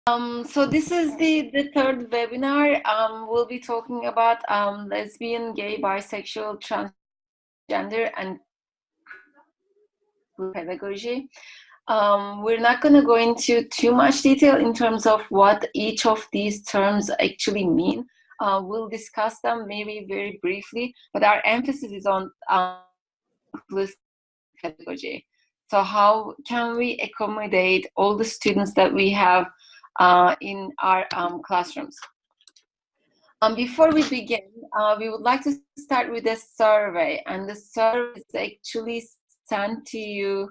So this is the third webinar. We'll be talking about lesbian, gay, bisexual, transgender, and pedagogy. We're not going to go into too much detail in terms of what each of these terms actually mean. We'll discuss them maybe very briefly, but our emphasis is on pedagogy. So how can we accommodate all the students that we have in our classrooms? Before we begin, we would like to start with a survey, and the survey is actually sent to you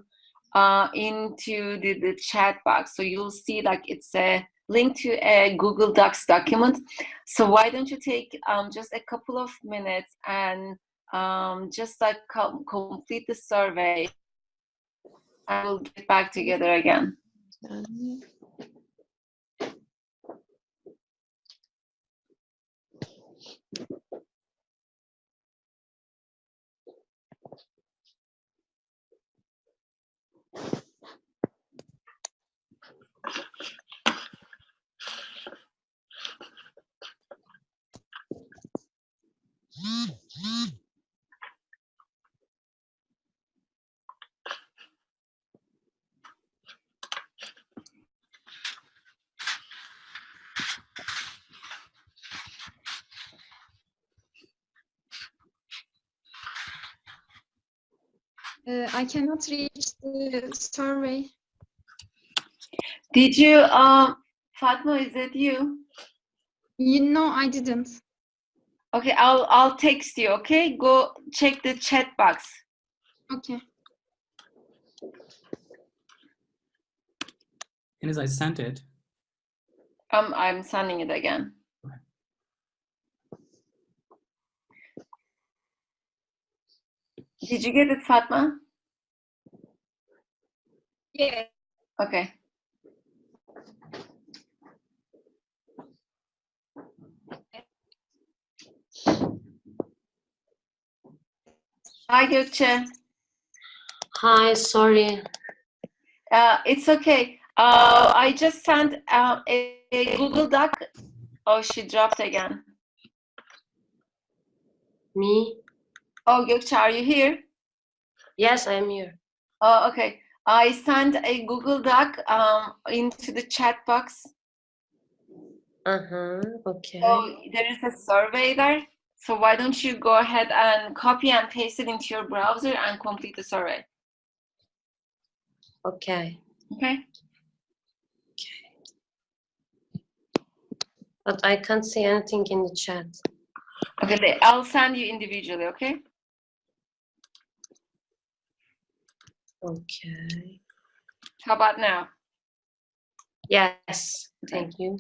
into the chat box. So you'll see like it's a link to a Google Docs document. So why don't you take just a couple of minutes and just like complete the survey, and we'll get back together again. I cannot reach the survey. Did you, Fatma, is that you? No, I didn't. Okay, I'll text you, okay? Go check the chat box. Okay. Ines, I sent it. I'm sending it again. Did you get it, Fatma? Yeah. Okay. Hi, Gökçe. Hi, sorry. It's okay. I just sent a Google Doc. Oh, she dropped again. Me? Oh, Gökçe, are you here? Yes, I am here. Oh, okay. I sent a Google Doc into the chat box. Okay. So there is a survey there. So why don't you go ahead and copy and paste it into your browser and complete the survey? Okay. Okay. But I can't see anything in the chat. Okay, I'll send you individually, okay? Okay. How about now? Yes, thank you.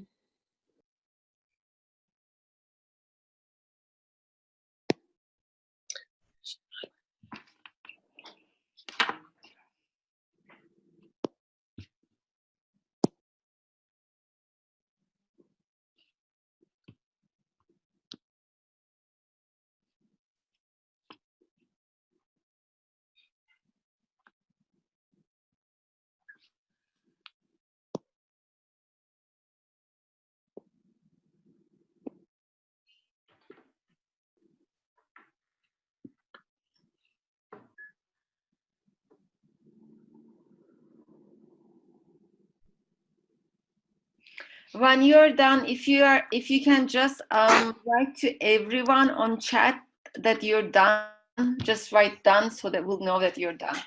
When you're done, if you can just write to everyone on chat that you're done, just write done so that we'll know that you're done.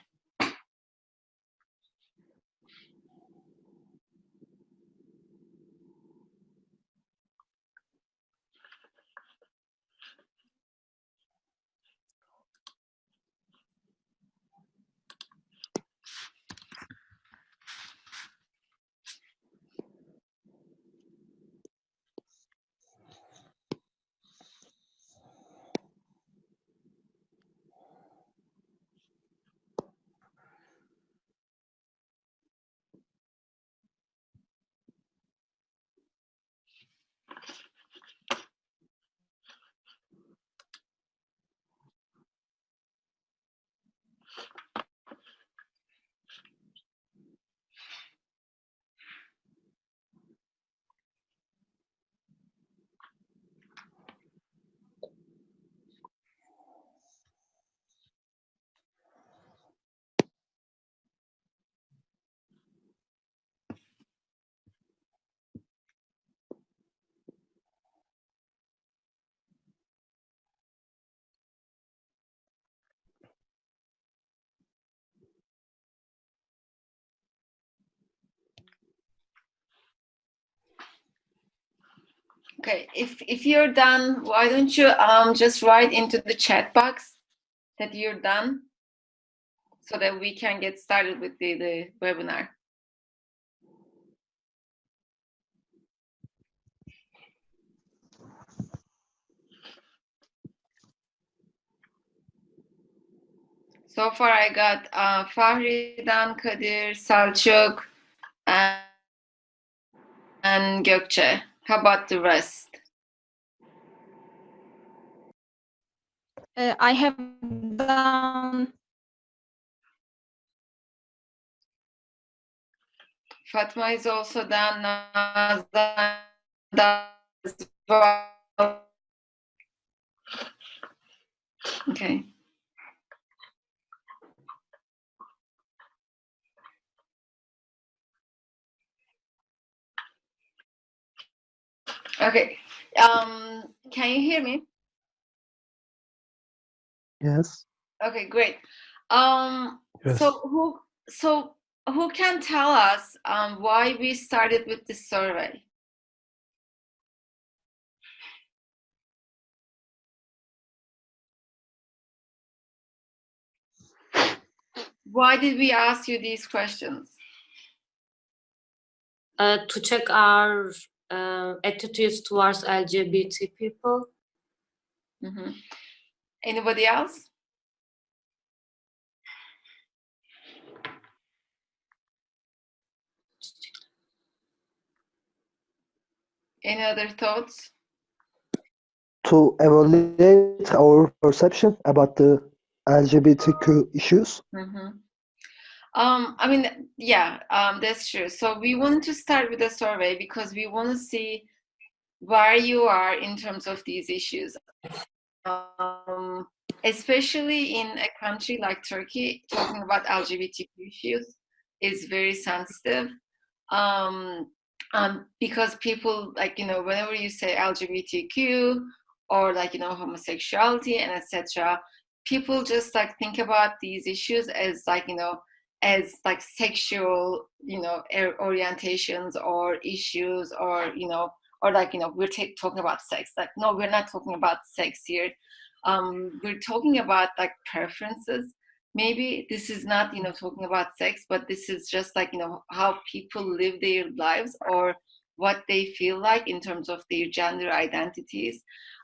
Okay, if you're done, why don't you just write into the chat box that you're done, so that we can get started with the webinar. So far I got Fahri'den, Kadir, Selçuk, and Gökçe. How about the rest? I have done. Fatma is also done. Nazan as well. Okay. Okay. Can you hear me? Yes. Okay, great. Yes. So who can tell us why we started with this survey? Why did we ask you these questions? To check our attitudes towards LGBT people. Mm-hmm. Anybody else? Any other thoughts? To evaluate our perception about the LGBTQ issues. Mm-hmm. I mean, yeah, that's true. So we want to start with a survey because we want to see where you are in terms of these issues. Especially in a country like Turkey, talking about LGBTQ issues is very sensitive. Because people, like, whenever you say LGBTQ or, like, homosexuality and etc., people just like think about these issues as like, as like sexual, orientations or issues, or, or like, we're talking about sex. Like, no, we're not talking about sex here. We're talking about like preferences. Maybe this is not, talking about sex, but this is just like, how people live their lives or what they feel like in terms of their gender identities.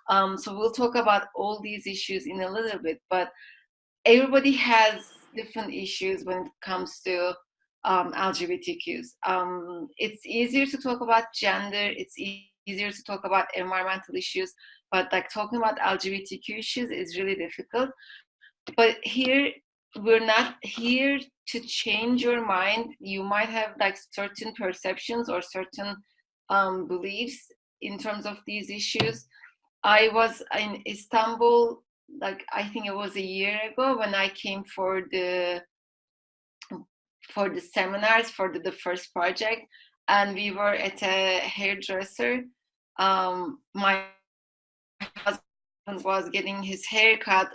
So we'll talk about all these issues in a little bit, but everybody has different issues when it comes to LGBTQs. It's easier to talk about gender, it's easier to talk about environmental issues, but like talking about LGBTQ issues is really difficult. But here, we're not here to change your mind. You might have like certain perceptions or certain beliefs in terms of these issues. I was in Istanbul, like I think it was a year ago, when I came for the seminars for the first project, and we were at a hairdresser. My husband was getting his hair cut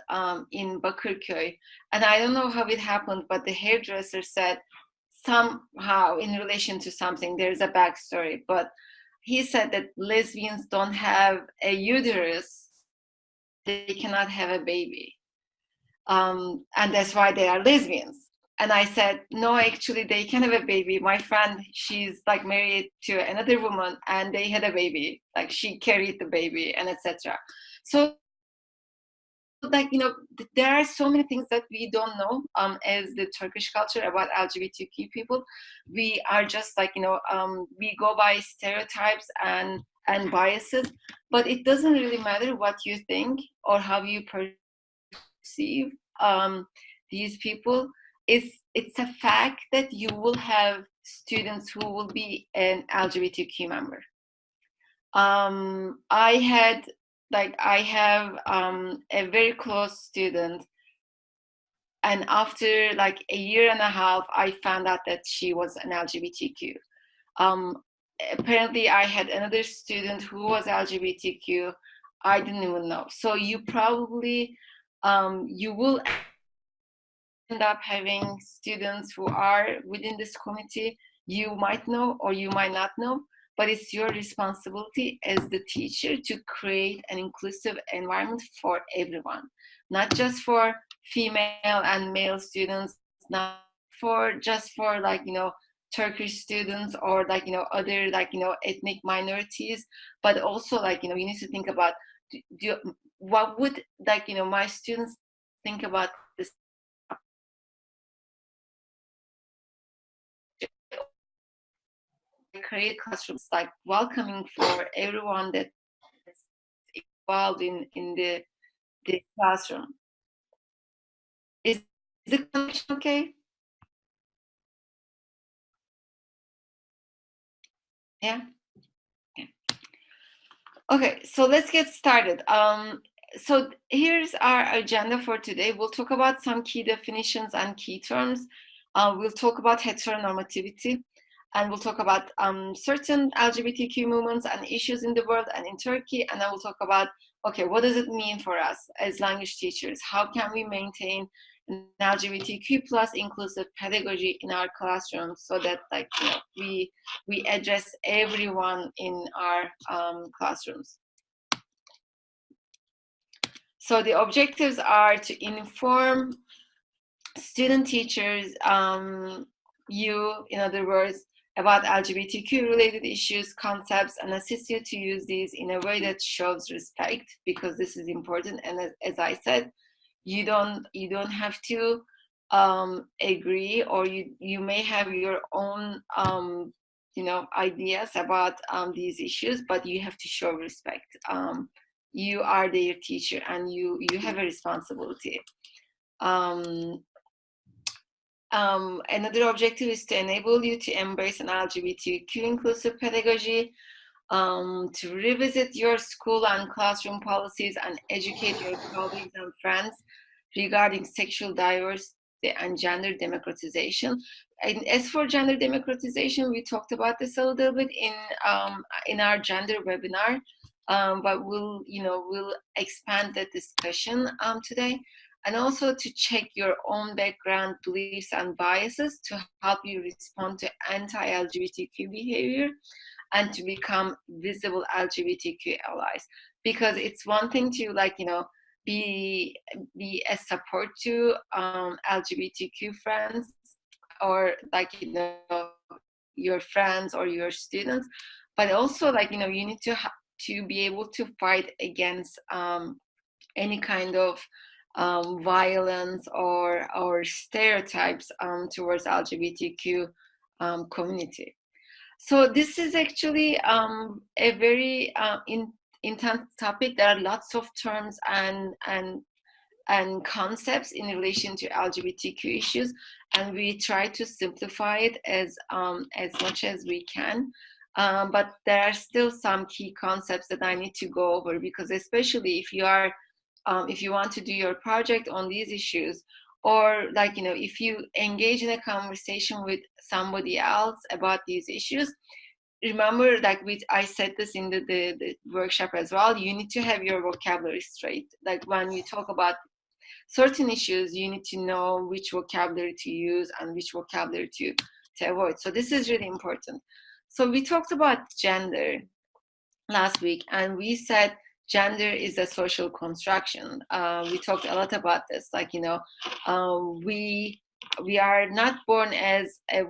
in Bakırköy, and I don't know how it happened, but the hairdresser said somehow in relation to something, there's a backstory, but he said that lesbians don't have a uterus, they cannot have a baby, and that's why they are lesbians. And I said, no, actually they can have a baby. My friend, she's like married to another woman and they had a baby, like she carried the baby and etc. So like, there are so many things that we don't know as the Turkish culture about LGBTQ people. We are just like, we go by stereotypes and biases, but it doesn't really matter what you think or how you perceive these people. It's a fact that you will have students who will be an LGBTQ member. I have a very close student, and after like a year and a half, I found out that she was an LGBTQ. Apparently, I had another student who was LGBTQ. I didn't even know. So you probably you will end up having students who are within this committee. You might know or you might not know, but it's your responsibility as the teacher to create an inclusive environment for everyone, not just for female and male students, not for just for Turkish students or other ethnic minorities, but also you need to think about what would my students think about this. Create classrooms welcoming for everyone that's involved in the classroom. Is the connection okay? Yeah. Okay, so let's get started. So here's our agenda for today. We'll talk about some key definitions and key terms. We'll talk about heteronormativity, and we'll talk about certain LGBTQ movements and issues in the world and in Turkey. And then we'll talk about, okay, what does it mean for us as language teachers? How can we maintain an LGBTQ plus inclusive pedagogy in our classrooms so that we address everyone in our classrooms? So the objectives are to inform student teachers, in other words, about LGBTQ related issues, concepts, and assist you to use these in a way that shows respect, because this is important. And as I said, you don't have to agree, or you may have your own ideas about these issues, but you have to show respect. You are their teacher and you have a responsibility. Another objective is to enable you to embrace an LGBTQ inclusive pedagogy, to revisit your school and classroom policies and educate your colleagues and friends regarding sexual diversity and gender democratization. And as for gender democratization, we talked about this a little bit in our gender webinar, but we'll expand that discussion today. And also to check your own background, beliefs, and biases to help you respond to anti-LGBTQ behavior and to become visible LGBTQ allies. Because it's one thing to be a support to LGBTQ friends, or your friends or your students, but also you need to be able to fight against any kind of violence or stereotypes towards LGBTQ community. So this is actually a very intense topic. There are lots of terms and concepts in relation to LGBTQ issues, and we try to simplify it as much as we can. But there are still some key concepts that I need to go over, because especially if you are if you want to do your project on these issues, or if you engage in a conversation with somebody else about these issues, remember, I said this in the workshop as well, you need to have your vocabulary straight. When you talk about certain issues, you need to know which vocabulary to use and which vocabulary to avoid. So this is really important. So we talked about gender last week, and we said gender is a social construction. We talked a lot about this. We are not born as a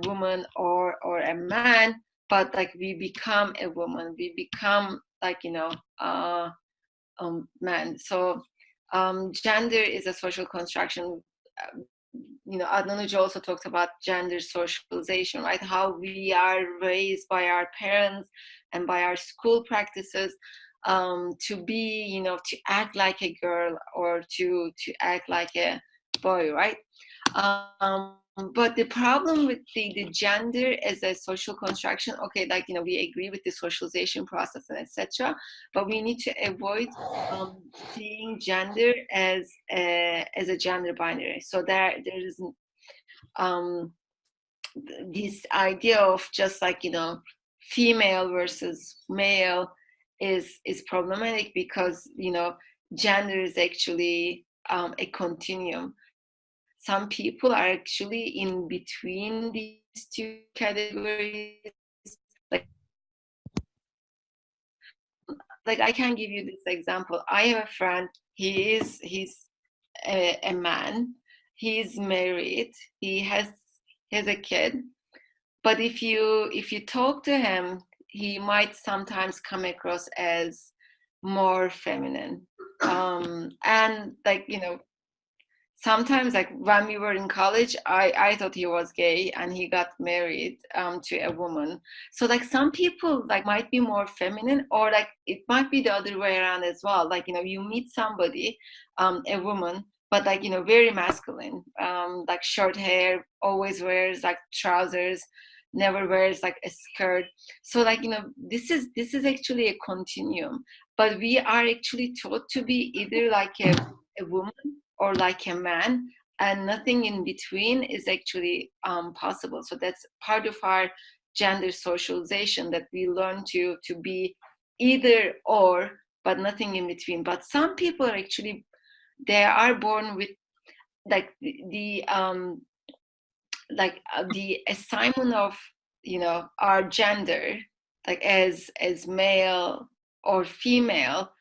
woman or a man, but we become a woman. We become man. So gender is a social construction. Adnan also talked about gender socialization, right? How we are raised by our parents and by our school practices to be, to act like a girl or to act like a boy, right? But the problem with the gender as a social construction, okay, we agree with the socialization process and etc., but we need to avoid seeing gender as a gender binary. So there isn't this idea of just female versus male is problematic, because gender is actually a continuum. Some people are actually in between these two categories, like I can give you this example. I have a friend. He's a man. He's married. He has a kid. But if you talk to him, he might sometimes come across as more feminine. And like, you know, sometimes, like when we were in college, I thought he was gay, and he got married to a woman. So like some people like might be more feminine, or like it might be the other way around as well. Like, you know, you meet somebody, a woman, but like, you know, very masculine, like short hair, always wears like trousers, never wears like a skirt. So like, you know, this is actually a continuum, but we are actually taught to be either like a woman or like a man, and nothing in between is actually possible. So that's part of our gender socialization, that we learn to be either or, but nothing in between. But some people are actually, they are born with like the assignment of, you know, our gender, like as male or female,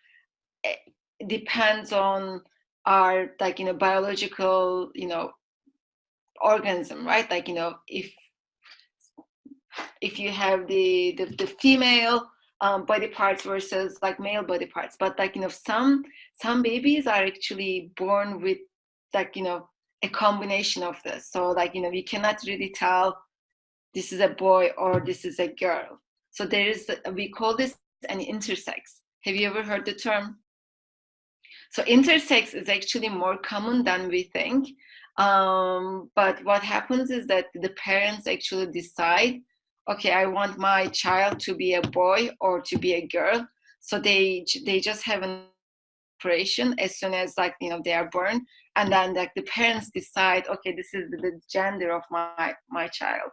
depends on our, like, you know, biological, you know, organism, right? Like, you know, if you have the female body parts versus like male body parts. But like, you know, some babies are actually born with like, you know, a combination of this. So like, you know, we cannot really tell this is a boy or this is a girl. So there is, we call this an intersex. Have you ever heard the term? So intersex is actually more common than we think. But what happens is that the parents actually decide, okay, I want my child to be a boy or to be a girl. So they just have an operation as soon as, like, you know, they are born, and then like the parents decide, okay, this is the gender of my child.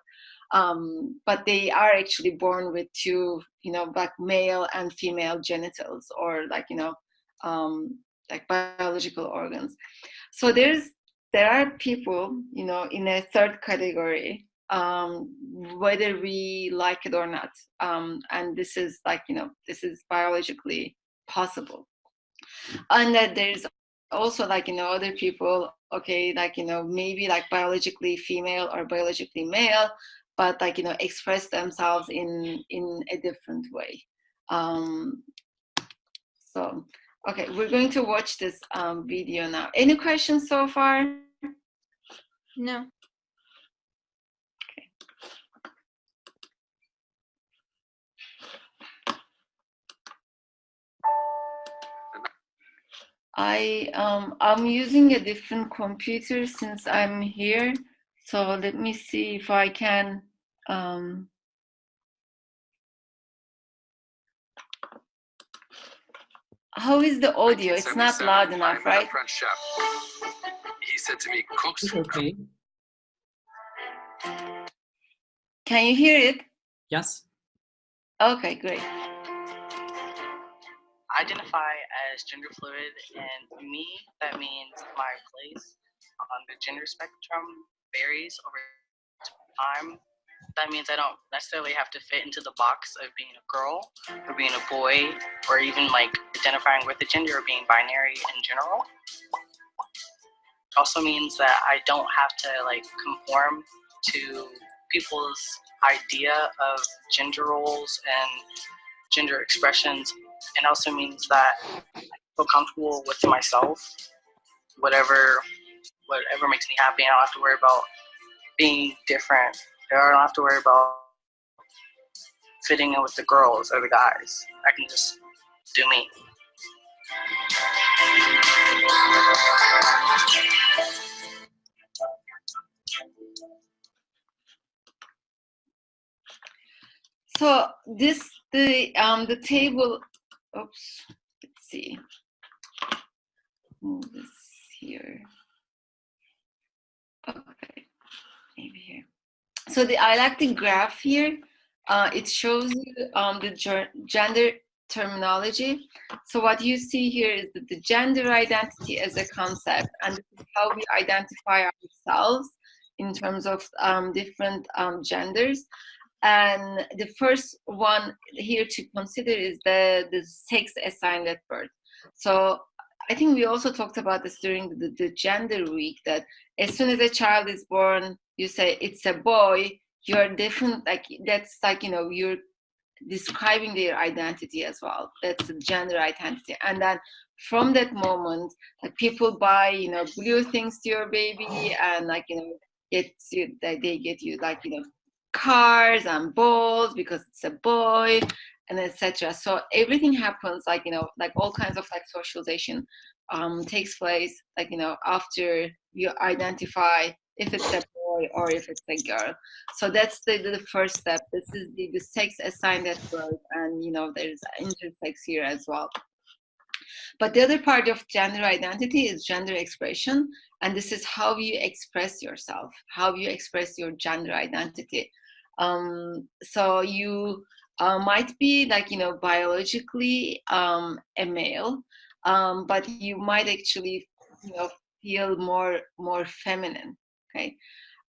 But they are actually born with two, you know, like male and female genitals, or like, you know, like biological organs. So there are people, you know, in a third category, whether we like it or not, and this is like, you know, this is biologically possible. And that there's also, like, you know, other people, okay, like, you know, maybe like biologically female or biologically male, but like, you know, express themselves in a different way. So okay, we're going to watch this video now. Any questions so far? No. I'm using a different computer since I'm here. So let me see if I can. How is the audio? It's not loud enough, right? French chef. He said to me, "Cooks." Okay. Can you hear it? Yes. Okay, great. Identify as gender fluid, and to me, that means my place on the gender spectrum varies over time. That means I don't necessarily have to fit into the box of being a girl or being a boy, or even like identifying with the gender or being binary in general. It also means that I don't have to like conform to people's idea of gender roles and gender expressions. It also means that I feel comfortable with myself, whatever makes me happy. I don't have to worry about being different. I don't have to worry about fitting in with the girls or the guys. I can just do me. So the table. Oops. Let's see. Move this here. Okay, maybe here. So I like the graph here. It shows you the gender terminology. So what you see here is that the gender identity as a concept, and this is how we identify ourselves in terms of different genders. And the first one here to consider is the sex assigned at birth. So I think we also talked about this during the gender week, that as soon as a child is born, you say it's a boy, you're different, like that's like, you know, you're describing their identity as well. That's the gender identity. And then from that moment, like people buy, you know, blue things to your baby, and like, you know, they get you like, you know, cars and balls because it's a boy, and etc. So everything happens like, you know, like all kinds of like socialization takes place, like, you know, after you identify if it's a boy or if it's a girl. So that's the first step. This is the sex assigned at birth, and you know, there's intersex here as well. But the other part of gender identity is gender expression, and this is how you express yourself, how you express your gender identity. So you might be like, you know, biologically a male, but you might actually, you know, feel more feminine. Okay,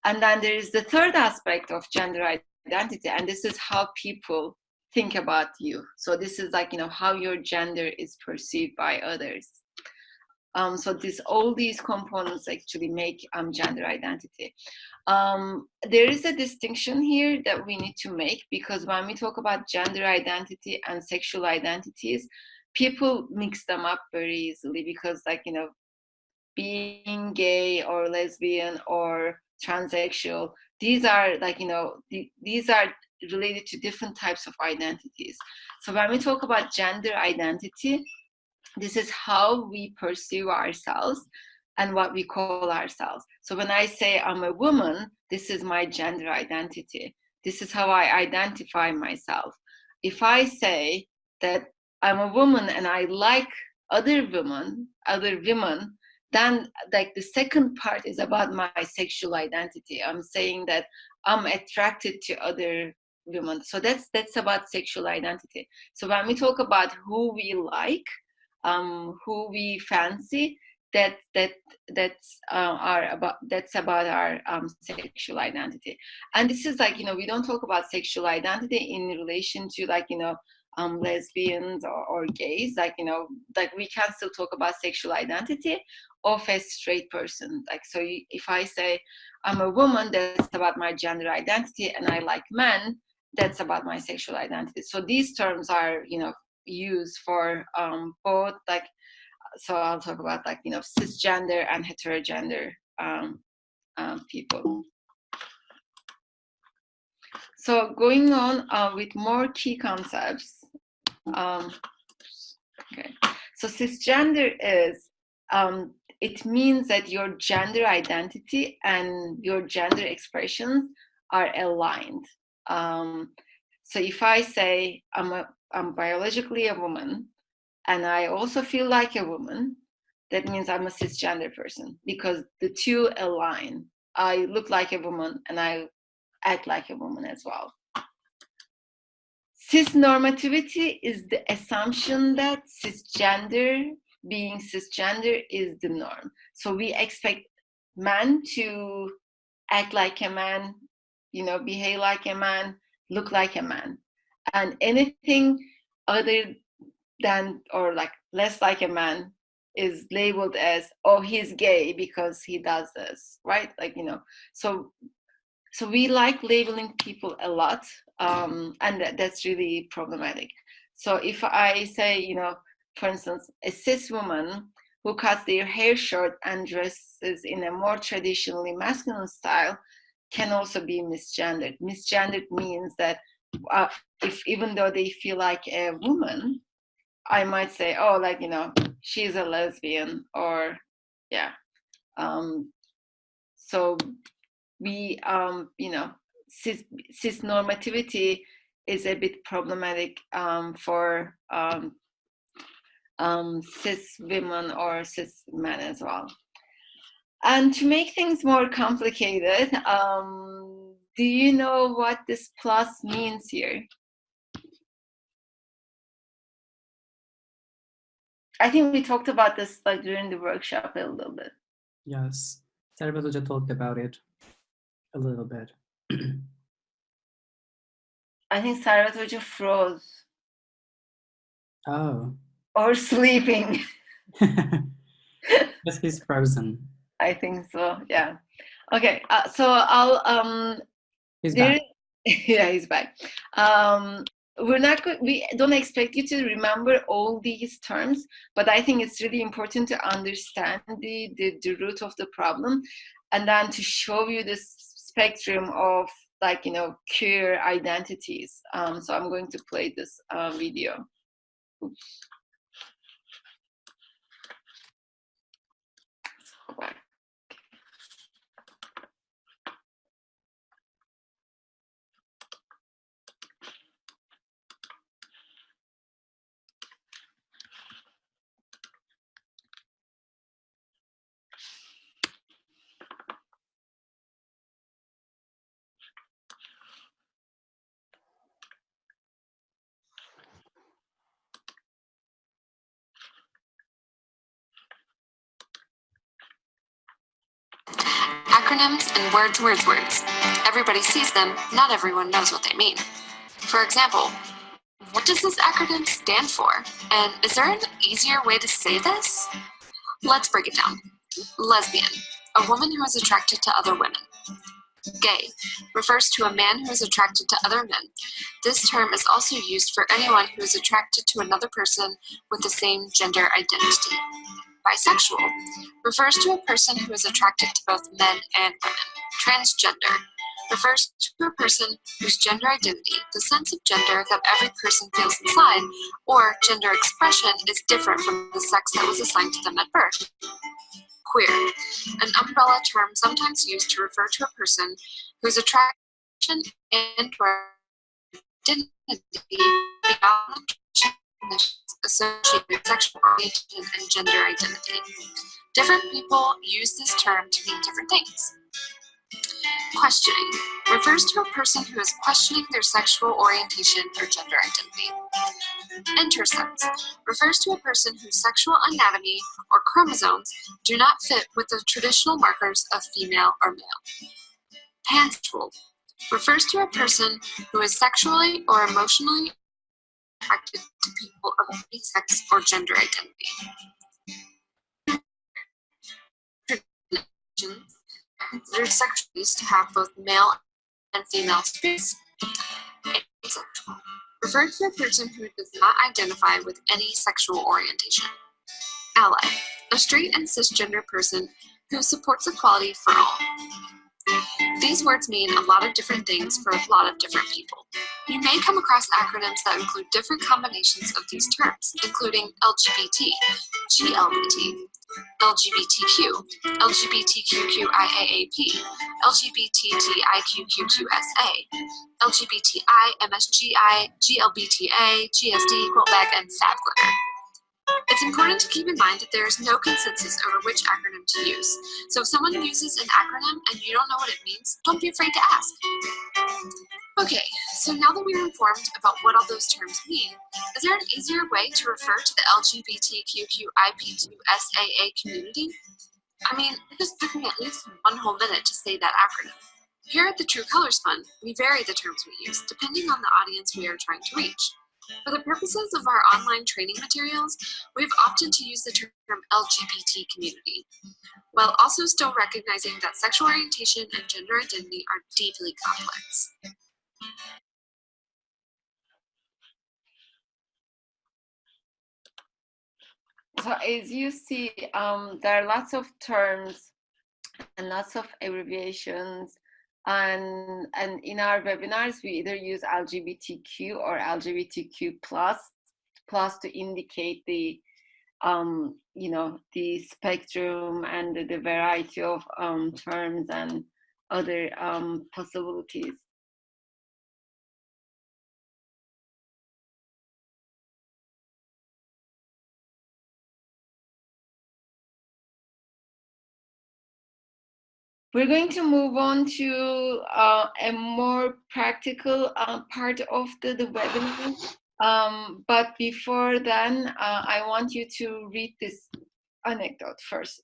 and then there is the third aspect of gender identity, and this is how people think about you. So this is like, you know, how your gender is perceived by others. So all these components actually make gender identity. There is a distinction here that we need to make, because when we talk about gender identity and sexual identities, people mix them up very easily, because like, you know, being gay or lesbian or transsexual, these are like, you know, these are related to different types of identities. So when we talk about gender identity, this is how we perceive ourselves and what we call ourselves. So when I say I'm a woman, this is my gender identity. This is how I identify myself. If I say that I'm a woman and I like other women, then like the second part is about my sexual identity. I'm saying that I'm attracted to other women. So that's about sexual identity. So when we talk about who we like, who we fancy, that's about our sexual identity. And this is like, you know, we don't talk about sexual identity in relation to like, you know, lesbians or gays. Like, you know, like we can still talk about sexual identity of a straight person. Like, so if I say I'm a woman, that's about my gender identity, and I like men, that's about my sexual identity. So these terms are, you know, used for both, like, so I'll talk about like, you know, cisgender and heterogender people. So going on with more key concepts. Okay, so cisgender is, it means that your gender identity and your gender expressions are aligned. So if I say I'm biologically a woman and I also feel like a woman, that means I'm a cisgender person, because the two align. I look like a woman and I act like a woman as well. Cisnormativity is the assumption that being cisgender is the norm. So we expect men to act like a man, you know, behave like a man, look like a man. And anything other than or like less like a man is labeled as, oh, he's gay because he does this, right? Like, you know, so we like labeling people a lot, and that's really problematic. So if I say, you know, for instance, a cis woman who cuts their hair short and dresses in a more traditionally masculine style can also be misgendered. Misgendered means that if even though they feel like a woman, I might say, oh, like, you know, she's a lesbian, or yeah. So we, you know, cisnormativity is a bit problematic for cis women or cis men as well. And to make things more complicated, do you know what this plus means here? I think we talked about this like during the workshop a little bit. Yes, Servet Hoca talked about it a little bit. I think Saratoga froze. Oh. Or sleeping. Yes, he's frozen. I think so, yeah. Okay, so I'll He's back. Yeah, he's back. We don't expect you to remember all these terms, but I think it's really important to understand the root of the problem, and then to show you this spectrum of, like, you know, queer identities. So I'm going to play this video. Oops. Acronyms and words. Everybody sees them, not everyone knows what they mean. For example, what does this acronym stand for? And is there an easier way to say this? Let's break it down. Lesbian, a woman who is attracted to other women. Gay refers to a man who is attracted to other men. This term is also used for anyone who is attracted to another person with the same gender identity. Bisexual refers to a person who is attracted to both men and women. Transgender refers to a person whose gender identity, the sense of gender that every person feels inside, or gender expression is different from the sex that was assigned to them at birth. Queer, an umbrella term sometimes used to refer to a person whose attraction and or identity beyond conditions associated with sexual orientation and gender identity. Different people use this term to mean different things. Questioning refers to a person who is questioning their sexual orientation or gender identity. Intersex refers to a person whose sexual anatomy or chromosomes do not fit with the traditional markers of female or male. Pansexual refers to a person who is sexually or emotionally attracted to people of any sex or gender identity. Considered sexualities to have both male and female space. Asexual refers to a person who does not identify with any sexual orientation. Ally, a straight and cisgender person who supports equality for all. These words mean a lot of different things for a lot of different people. You may come across acronyms that include different combinations of these terms, including LGBT, GLBT, LGBTQ, LGBTQIAAP, LGBTIQQQSA, LGBTI, MSGI, GLBTA, GSD, Quiltbag, and FabGlitter. It's important to keep in mind that there is no consensus over which acronym to use. So if someone uses an acronym and you don't know what it means, don't be afraid to ask. Okay, so now that we're informed about what all those terms mean, is there an easier way to refer to the LGBTQIP2SAA community? I mean, it just took me at least 1 whole minute to say that acronym. Here at the True Colors Fund, we vary the terms we use depending on the audience we are trying to reach. For the purposes of our online training materials, we've opted to use the term LGBT community, while also still recognizing that sexual orientation and gender identity are deeply complex. So as you see, there are lots of terms and lots of abbreviations, and in our webinars we either use LGBTQ or LGBTQ plus to indicate the you know, the spectrum and the variety of terms and other possibilities. We're going to move on to a more practical part of the webinar. But before then, I want you to read this anecdote first.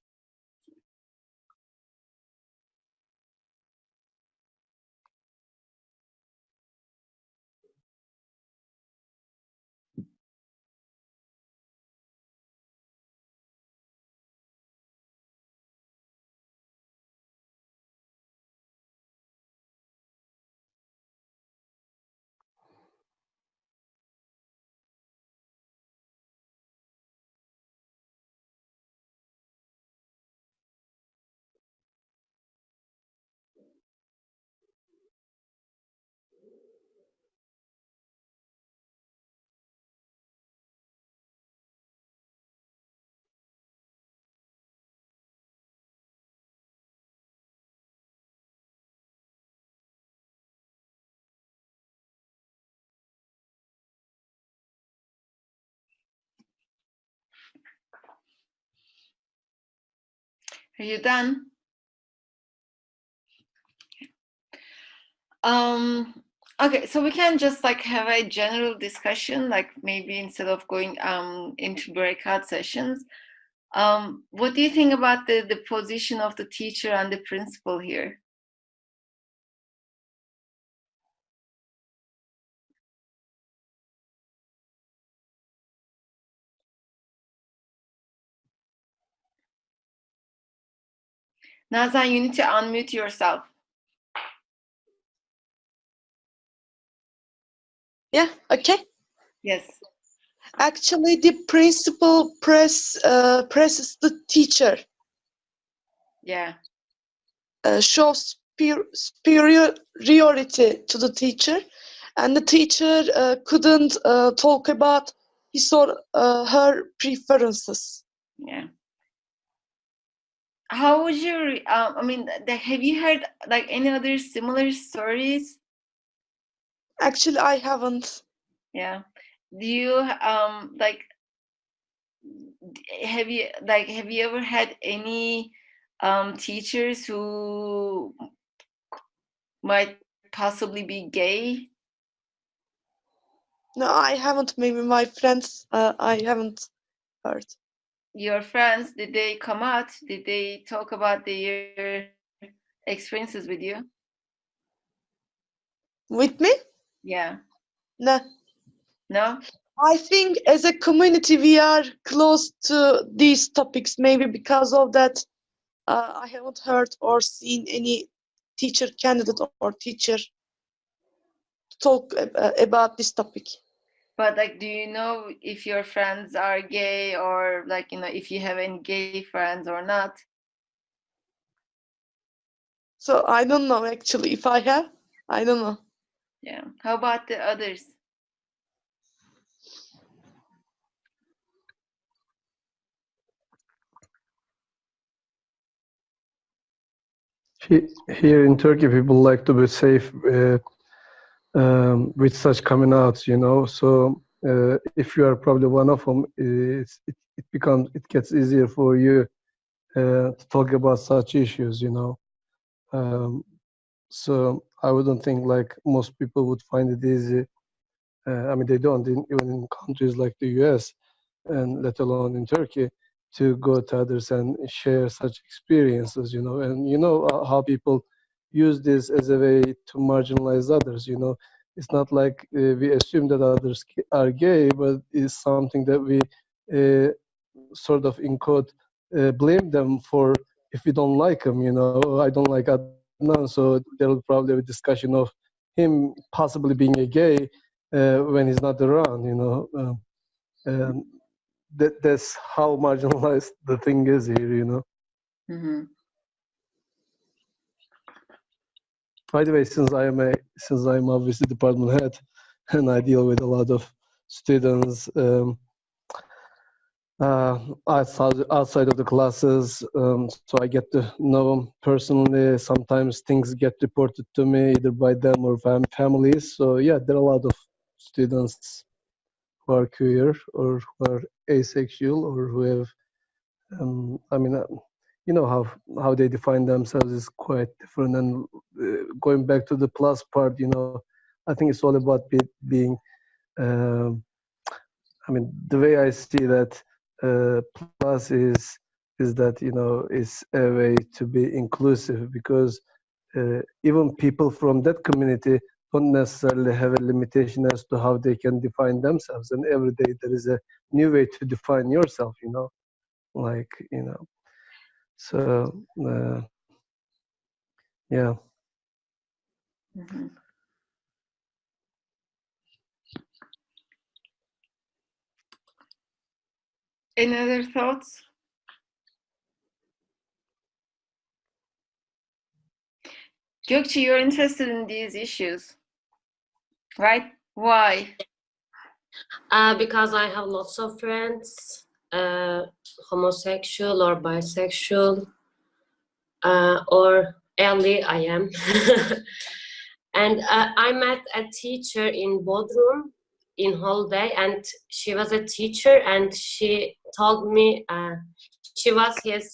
Are you done? Okay, so we can just like have a general discussion, like maybe instead of going into breakout sessions. What do you think about the position of the teacher and the principal here? Nazan, you need to unmute yourself. Yeah, okay. Yes. Actually, the principal presses the teacher. Yeah. Shows superiority to the teacher, and the teacher couldn't talk about his or her preferences. Yeah. How would you? I mean, have you heard like any other similar stories? Actually, I haven't. Yeah. Do you like? Have you ever had any teachers who might possibly be gay? No, I haven't. Maybe my friends. I haven't heard. Your friends, did they come out? Did they talk about their experiences with you? With me? Yeah. No. No? I think as a community we are close to these topics. Maybe because of that, I haven't heard or seen any teacher candidate or teacher talk about this topic. But like, do you know if your friends are gay, or like, if you have any gay friends or not? So I don't know actually. If I have, I don't know. Yeah. How about the others? Here in Turkey, people like to be safe with such coming outs, you know. So if you are probably one of them, it gets easier for you to talk about such issues, you know. So I wouldn't think like most people would find it easy. I mean, they don't, even in countries like the US, and let alone in Turkey, to go to others and share such experiences, you know. And you know how people use this as a way to marginalize others, you know. It's not like we assume that others are gay, but it's something that we sort of in quote blame them for if we don't like them, you know. I don't like Adnan, so there'll probably be a discussion of him possibly being a gay when he's not around, you know. That's how marginalized the thing is here, you know. Mm-hmm. By the way, since I'm obviously department head and I deal with a lot of students outside of the classes, so I get to know them personally. Sometimes things get reported to me either by them or families. So yeah, there are a lot of students who are queer or who are asexual or who have I mean, you know how they define themselves is quite different. And going back to the plus part, you know, I think it's all about being. I mean, the way I see that plus is that, you know, it's a way to be inclusive, because even people from that community don't necessarily have a limitation as to how they can define themselves. And every day there is a new way to define yourself, you know, like, you know. So, yeah. Mm-hmm. Any other thoughts? Gökçe, you're interested in these issues, right? Why? Because I have lots of friends, homosexual or bisexual, or ally I am. And I met a teacher in Bodrum in holiday, and she was a teacher, and she told me she was with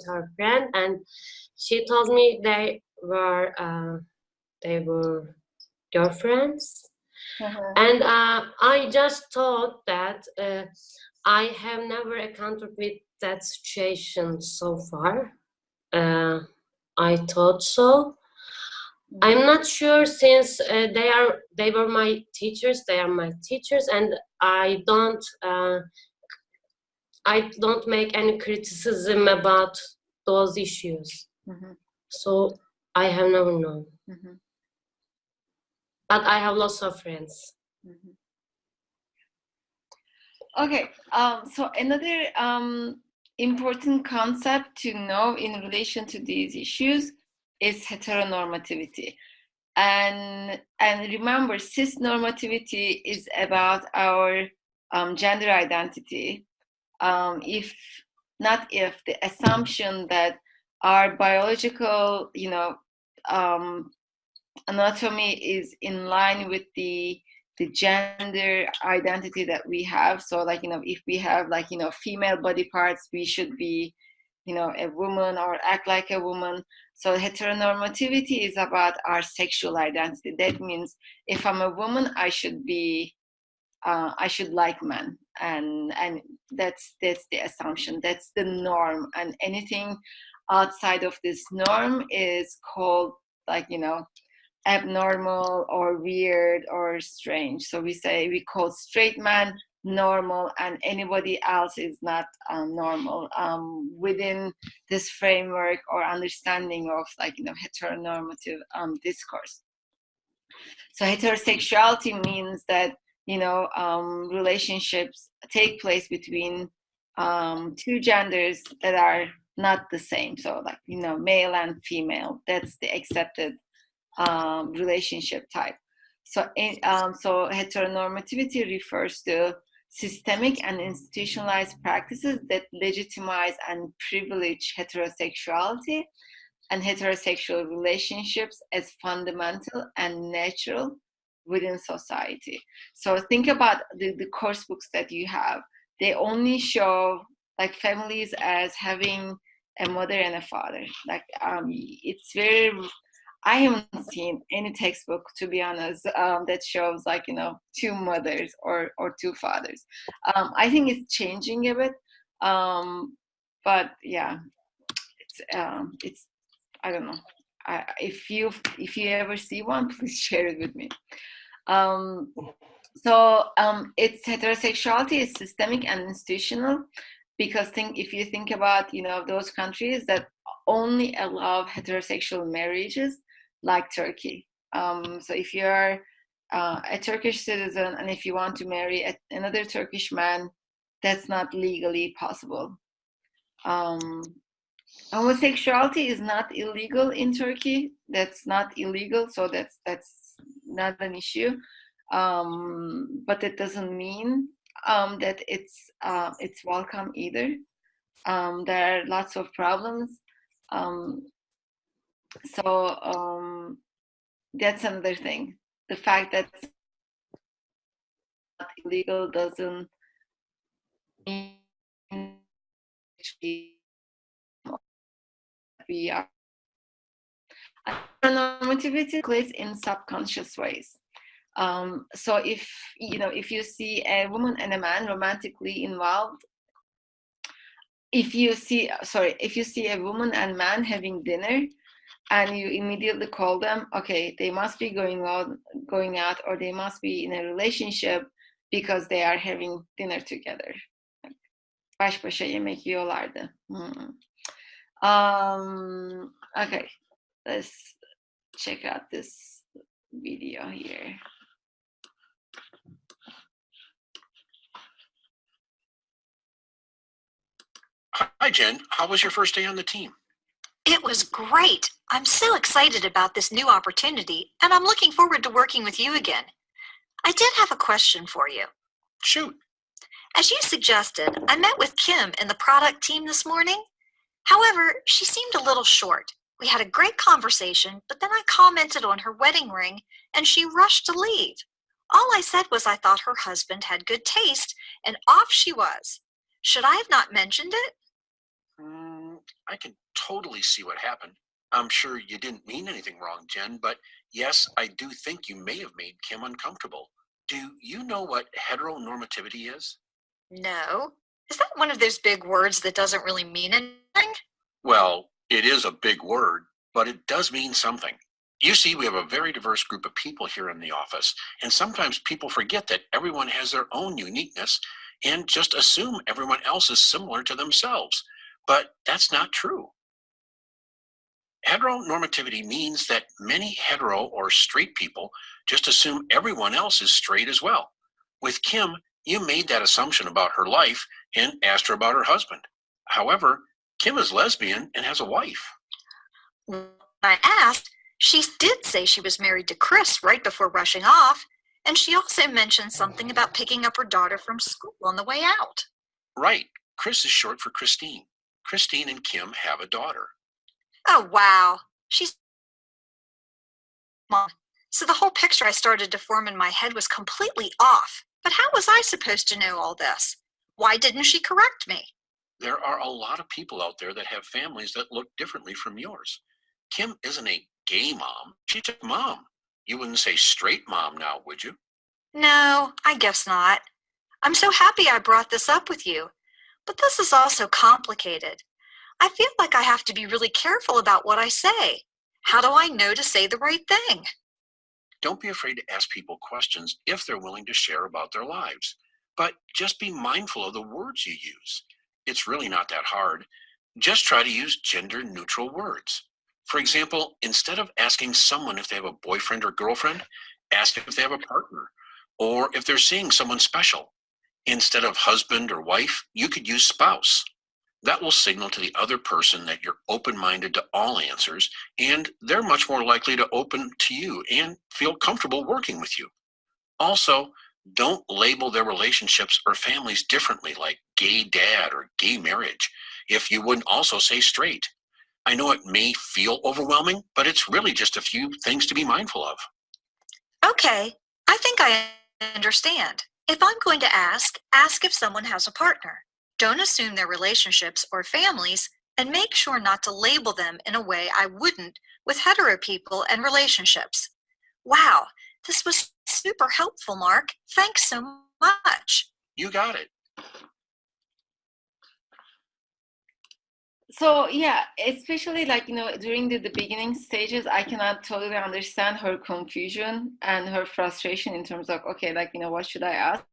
her friend, and she told me they were girlfriends. And I just thought that I have never encountered with that situation so far. I thought so. I'm not sure, since they were my teachers. They are my teachers, and I don't make any criticism about those issues. So I have never known. But I have lots of friends. Okay, so another important concept to know in relation to these issues is heteronormativity. And remember, cis normativity is about our gender identity. The assumption that our biological, anatomy is in line with the gender identity that we have. So like, if we have like, female body parts, we should be, a woman or act like a woman. So heteronormativity is about our sexual identity. That means if I'm a woman, I should like men, and that's the assumption, that's the norm, and anything outside of this norm is called like, abnormal or weird or strange. So we call straight man normal, and anybody else is not normal within this framework or understanding of like, heteronormative discourse. So heterosexuality means that, relationships take place between two genders that are not the same. So like, male and female, that's the accepted relationship type. So heteronormativity refers to systemic and institutionalized practices that legitimize and privilege heterosexuality and heterosexual relationships as fundamental and natural within society. So think about the course books that you have. They only show like families as having a mother and a father. Like it's very, I haven't seen any textbook, to be honest, that shows like, two mothers or two fathers. I think it's changing a bit, but yeah, it's I don't know. If you ever see one, please share it with me. It's heterosexuality is systemic and institutional, because if you think about those countries that only allow heterosexual marriages, like Turkey. So if you're a Turkish citizen and if you want to marry another Turkish man, that's not legally possible. Homosexuality is not illegal in Turkey. That's not illegal, so that's not an issue. But it doesn't mean that it's welcome either. There are lots of problems. That's another thing. The fact that it's not illegal doesn't mean we are. Normativity plays in subconscious ways. So if you see a woman and a man romantically involved, if you see a woman and man having dinner, and you immediately call them, okay, they must be going out, or they must be in a relationship because they are having dinner together. Baş başa yemek yiyorlardı. Okay, let's check out this video here. Hi, Jen. How was your first day on the team? It was great. I'm so excited about this new opportunity, and I'm looking forward to working with you again. I did have a question for you. Shoot. As you suggested, I met with Kim in the product team this morning. However, she seemed a little short. We had a great conversation, but then I commented on her wedding ring, and she rushed to leave. All I said was I thought her husband had good taste, and off she was. Should I have not mentioned it? I can totally see what happened. I'm sure you didn't mean anything wrong, Jen, but yes, I do think you may have made Kim uncomfortable. Do you know what heteronormativity is? No. Is that one of those big words that doesn't really mean anything? Well, it is a big word, but it does mean something. You see, we have a very diverse group of people here in the office, and sometimes people forget that everyone has their own uniqueness and just assume everyone else is similar to themselves. But that's not true. Heteronormativity means that many hetero or straight people just assume everyone else is straight as well. With Kim, you made that assumption about her life and asked her about her husband. However, Kim is lesbian and has a wife. When I asked, she did say she was married to Chris right before rushing off, and she also mentioned something about picking up her daughter from school on the way out. Right. Chris is short for Christine. Christine and Kim have a daughter. Oh, wow. She's Mom. So the whole picture I started to form in my head was completely off. But how was I supposed to know all this? Why didn't she correct me? There are a lot of people out there that have families that look differently from yours. Kim isn't a gay mom. She's a mom. You wouldn't say straight mom now, would you? No, I guess not. I'm so happy I brought this up with you. But this is also complicated. I feel like I have to be really careful about what I say. How do I know to say the right thing? Don't be afraid to ask people questions if they're willing to share about their lives. But just be mindful of the words you use. It's really not that hard. Just try to use gender-neutral words. For example, instead of asking someone if they have a boyfriend or girlfriend, ask if they have a partner, or if they're seeing someone special. Instead of husband or wife, you could use spouse. That will signal to the other person that you're open-minded to all answers, and they're much more likely to open to you and feel comfortable working with you. Also, don't label their relationships or families differently, like gay dad or gay marriage, if you wouldn't also say straight. I know it may feel overwhelming, but it's really just a few things to be mindful of. Okay, I think I understand. If I'm going to ask if someone has a partner. Don't assume their relationships or families, and make sure not to label them in a way I wouldn't with hetero people and relationships. Wow, this was super helpful, Mark. Thanks so much. You got it. So yeah, especially like, during the beginning stages, I cannot totally understand her confusion and her frustration in terms of, okay, like, what should I ask?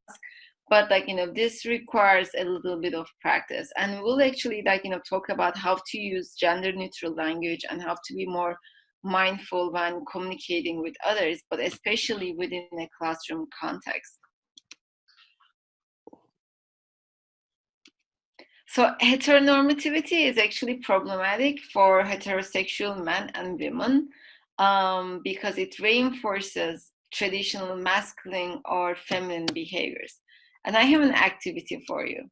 But like, this requires a little bit of practice, and we'll actually like, talk about how to use gender neutral language and how to be more mindful when communicating with others, but especially within a classroom context. So heteronormativity is actually problematic for heterosexual men and women because it reinforces traditional masculine or feminine behaviors. And I have an activity for you.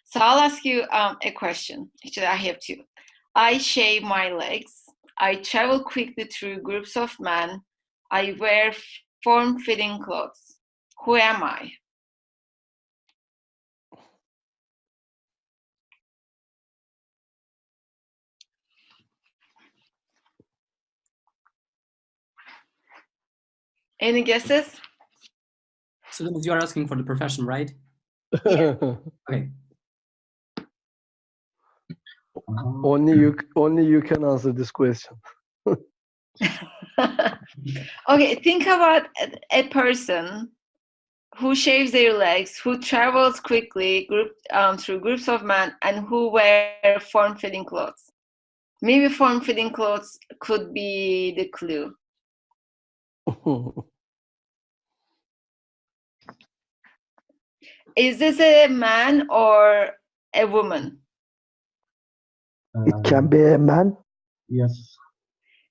So I'll ask you a question. Actually, I have two. I shave my legs. I travel quickly through groups of men. I wear form-fitting clothes. Who am I? Any guesses? So then you are asking for the profession, right? Yeah. Okay. Only you can answer this question. Okay, think about a person who shaves their legs, who travels quickly through groups of men, and who wear form-fitting clothes. Maybe form-fitting clothes could be the clue. Is this a man or a woman? It can be a man. Yes.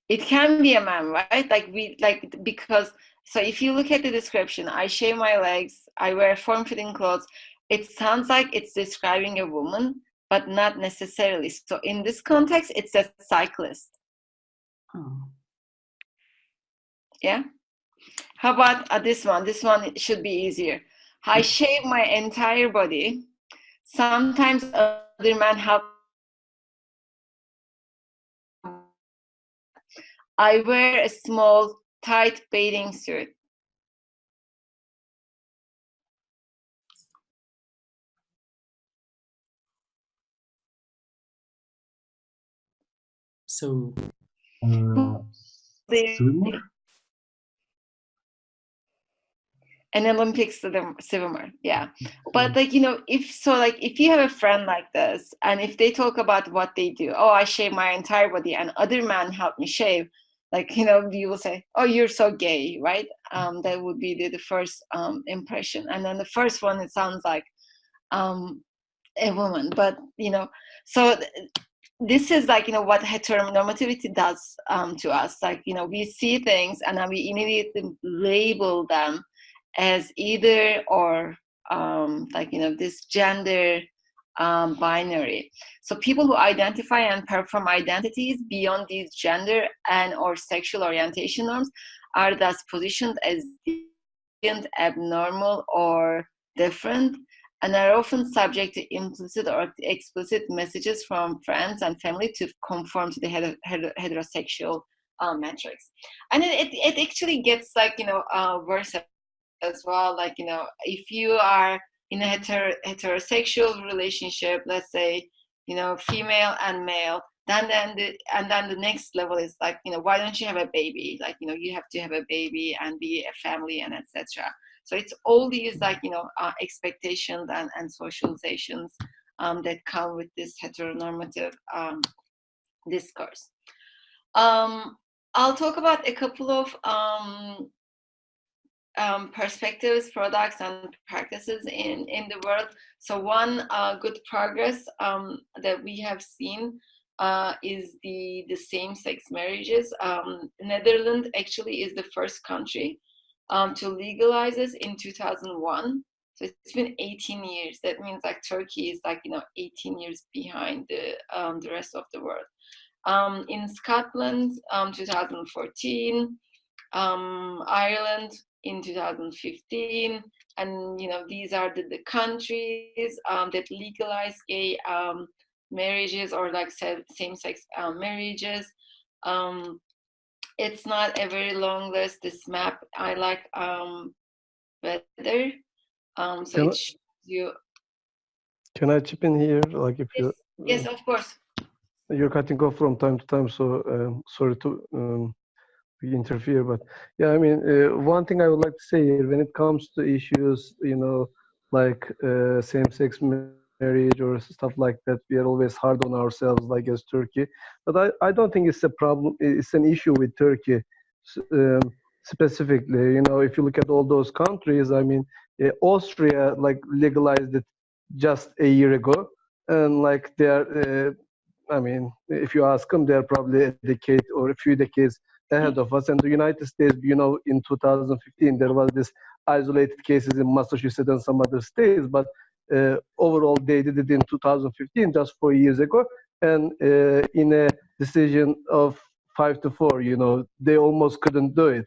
It can be a man, right? Because so if you look at the description, I shave my legs, I wear form-fitting clothes, it sounds like it's describing a woman, but not necessarily. So in this context, it's a cyclist. Oh. Yeah. How about this one? This one should be easier. I shave my entire body. Sometimes other men help. I wear a small, tight bathing suit. So, swimmer? An Olympic swimmer, yeah. But like, if you have a friend like this, and if they talk about what they do, oh, I shave my entire body, and other men help me shave, like, you will say, oh, you're so gay, right? That would be the first impression. And then the first one, it sounds like a woman, but so this is like what heteronormativity does to us. Like, we see things and then we immediately label them as either or, this gender binary. So people who identify and perform identities beyond these gender and or sexual orientation norms are thus positioned as deviant, abnormal, or different, and are often subject to implicit or explicit messages from friends and family to conform to the heterosexual metrics. And it actually gets worse as well. Like, if you are in a heterosexual relationship, let's say, female and male, then the next level is like, why don't you have a baby? Like, you have to have a baby and be a family and etc. So it's all these expectations and socializations that come with this heteronormative discourse. I'll talk about a couple of perspectives, products, and practices in the world. So one good progress that we have seen is the same-sex marriages. Netherlands actually is the first country to legalize this in 2001. So it's been 18 years. That means like Turkey is 18 years behind the rest of the world. In Scotland, 2014, Ireland in 2015, and these are the countries that legalize gay marriages or like same-sex marriages. It's not a very long list, this map. I like better. So it shows you. Can I chip in here? Like, if you Yes, of course. You're cutting off from time to time, so sorry to interfere, but yeah, I mean, one thing I would like to say here, when it comes to issues, like same-sex marriage or stuff like that, we are always hard on ourselves, like as Turkey. But I don't think it's a problem. It's an issue with Turkey specifically. If you look at all those countries, I mean, Austria like legalized it just a year ago, and like they are. I mean, if you ask them, they're probably a decade or a few decades ahead of us. And the United States, in 2015, there was this isolated cases in Massachusetts and some other states, but overall they did it in 2015, just 4 years ago. And in a decision of 5-4, they almost couldn't do it.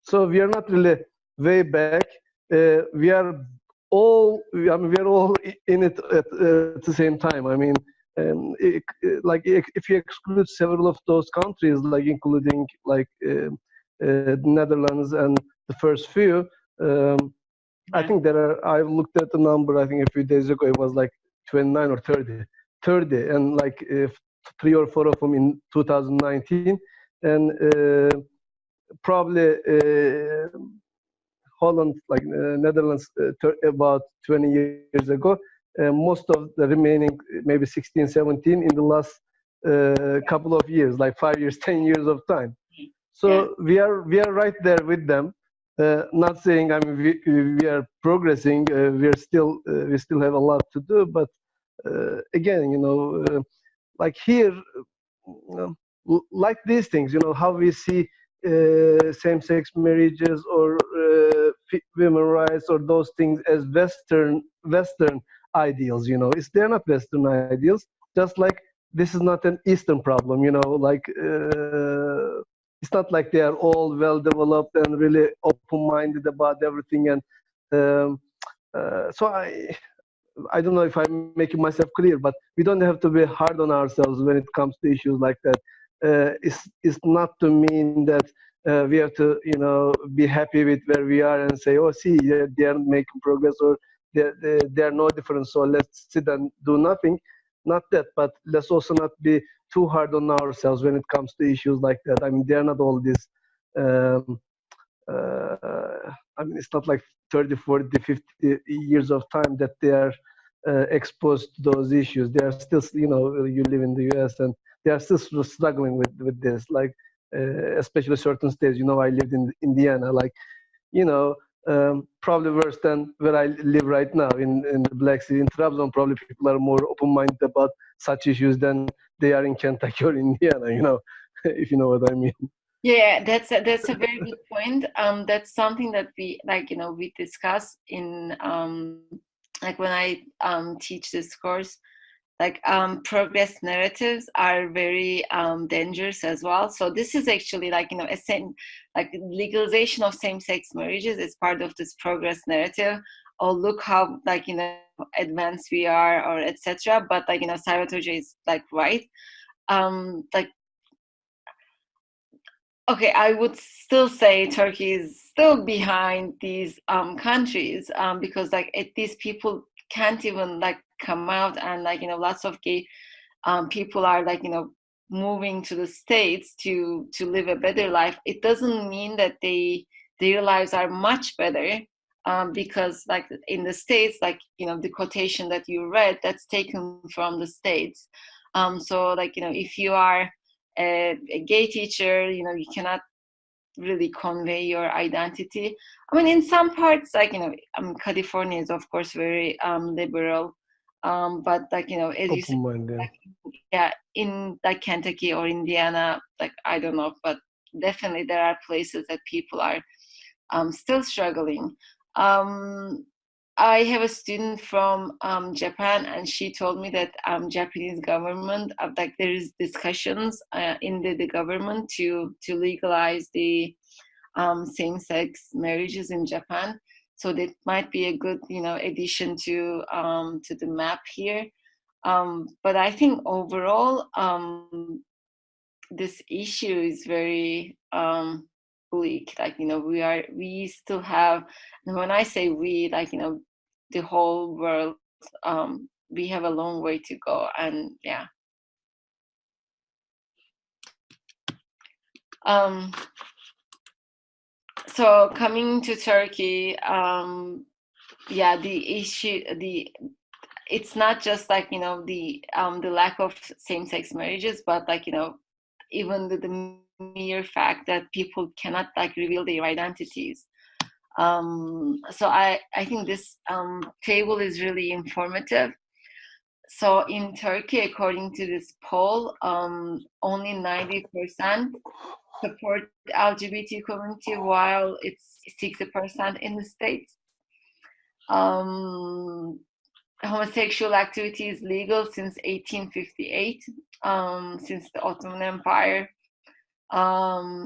So we are not really way back. We are all in it at the same time. I mean, like if you exclude several of those countries, like including like Netherlands and the first few, I think there are. I looked at the number. I think a few days ago it was like 29 or 30, and like 3 or 4 of them in 2019, and probably Holland, like Netherlands, about 20 years ago. Most of the remaining, maybe 16, 17, in the last couple of years, like 5 years, 10 years of time. So we are right there with them. Not saying, I mean, we are progressing. We still have a lot to do. But again, like here, like these things, how we see same-sex marriages or women rights or those things as Western ideals. They're not Western ideals. Just like this is not an Eastern problem. Like it's not like they are all well developed and really open-minded about everything. And so I don't know if I'm making myself clear, but we don't have to be hard on ourselves when it comes to issues like that. It's not to mean that we have to, be happy with where we are and say, oh, see, they are making progress, or they are no different, so let's sit and do nothing. Not that, but let's also not be too hard on ourselves when it comes to issues like that. I mean, they are not all this. Um, I mean, it's not like 30, 40, 50 years of time that they are exposed to those issues. They are still, you live in the US, and they are still sort of struggling with this, like, especially certain states. I lived in Indiana, like, probably worse than where I live right now in the Black Sea. In Trabzon, probably people are more open-minded about such issues than they are in Kentucky or Indiana, if you know what I mean. Yeah, that's a very good point. That's something that we we discuss in like when I teach this course. Like progress narratives are very dangerous as well. So this is actually like legalization of same-sex marriages is part of this progress narrative. Oh, look how advanced we are, or etc. But Servet Hoca is right. Like, okay, I would still say Turkey is still behind these countries because at least people can't even come out, and lots of gay people are moving to the States to live a better life. It doesn't mean that their lives are much better because in the States, the quotation that you read, that's taken from the States. So if you are a gay teacher, you cannot really convey your identity. I mean, in some parts, California is of course very liberal, but as you said, in Kentucky or Indiana, I don't know, but definitely there are places that people are still struggling. I have a student from Japan, and she told me that Japanese government there is discussions in the government to legalize the same-sex marriages in Japan. So that might be a good addition to the map here. But I think overall this issue is very bleak. We still have, and when I say we, the whole world, we have a long way to go. And yeah. So coming to Turkey, the issue, it's not just the lack of same-sex marriages, but even the mere fact that people cannot reveal their identities. So I think this table is really informative. So in Turkey, according to this poll, only 90% support the LGBT community, while it's 60% in the States. Homosexual activity is legal since 1858, since the Ottoman Empire.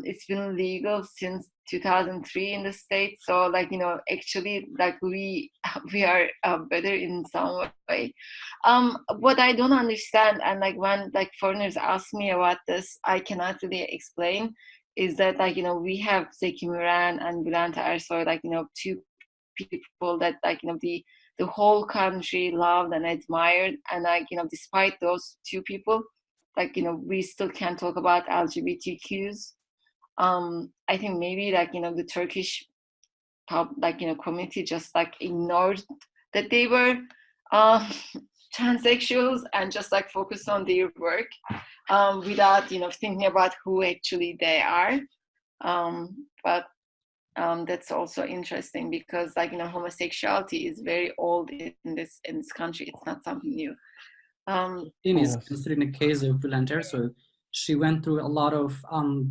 It's been legal since 2003 in the States. So actually we are better in some way. What I don't understand, and when foreigners ask me about this, I cannot really explain, is that we have Zeki Müren and Bülent Ersoy, two people that the whole country loved and admired, and despite those two people, we still can't talk about LGBTQs. I think maybe the Turkish community just ignored that they were transsexuals and just focused on their work without thinking about who actually they are. But that's also interesting because homosexuality is very old in this country. It's not something new. Is considering the case of Bülent Ersoy, she went through a lot of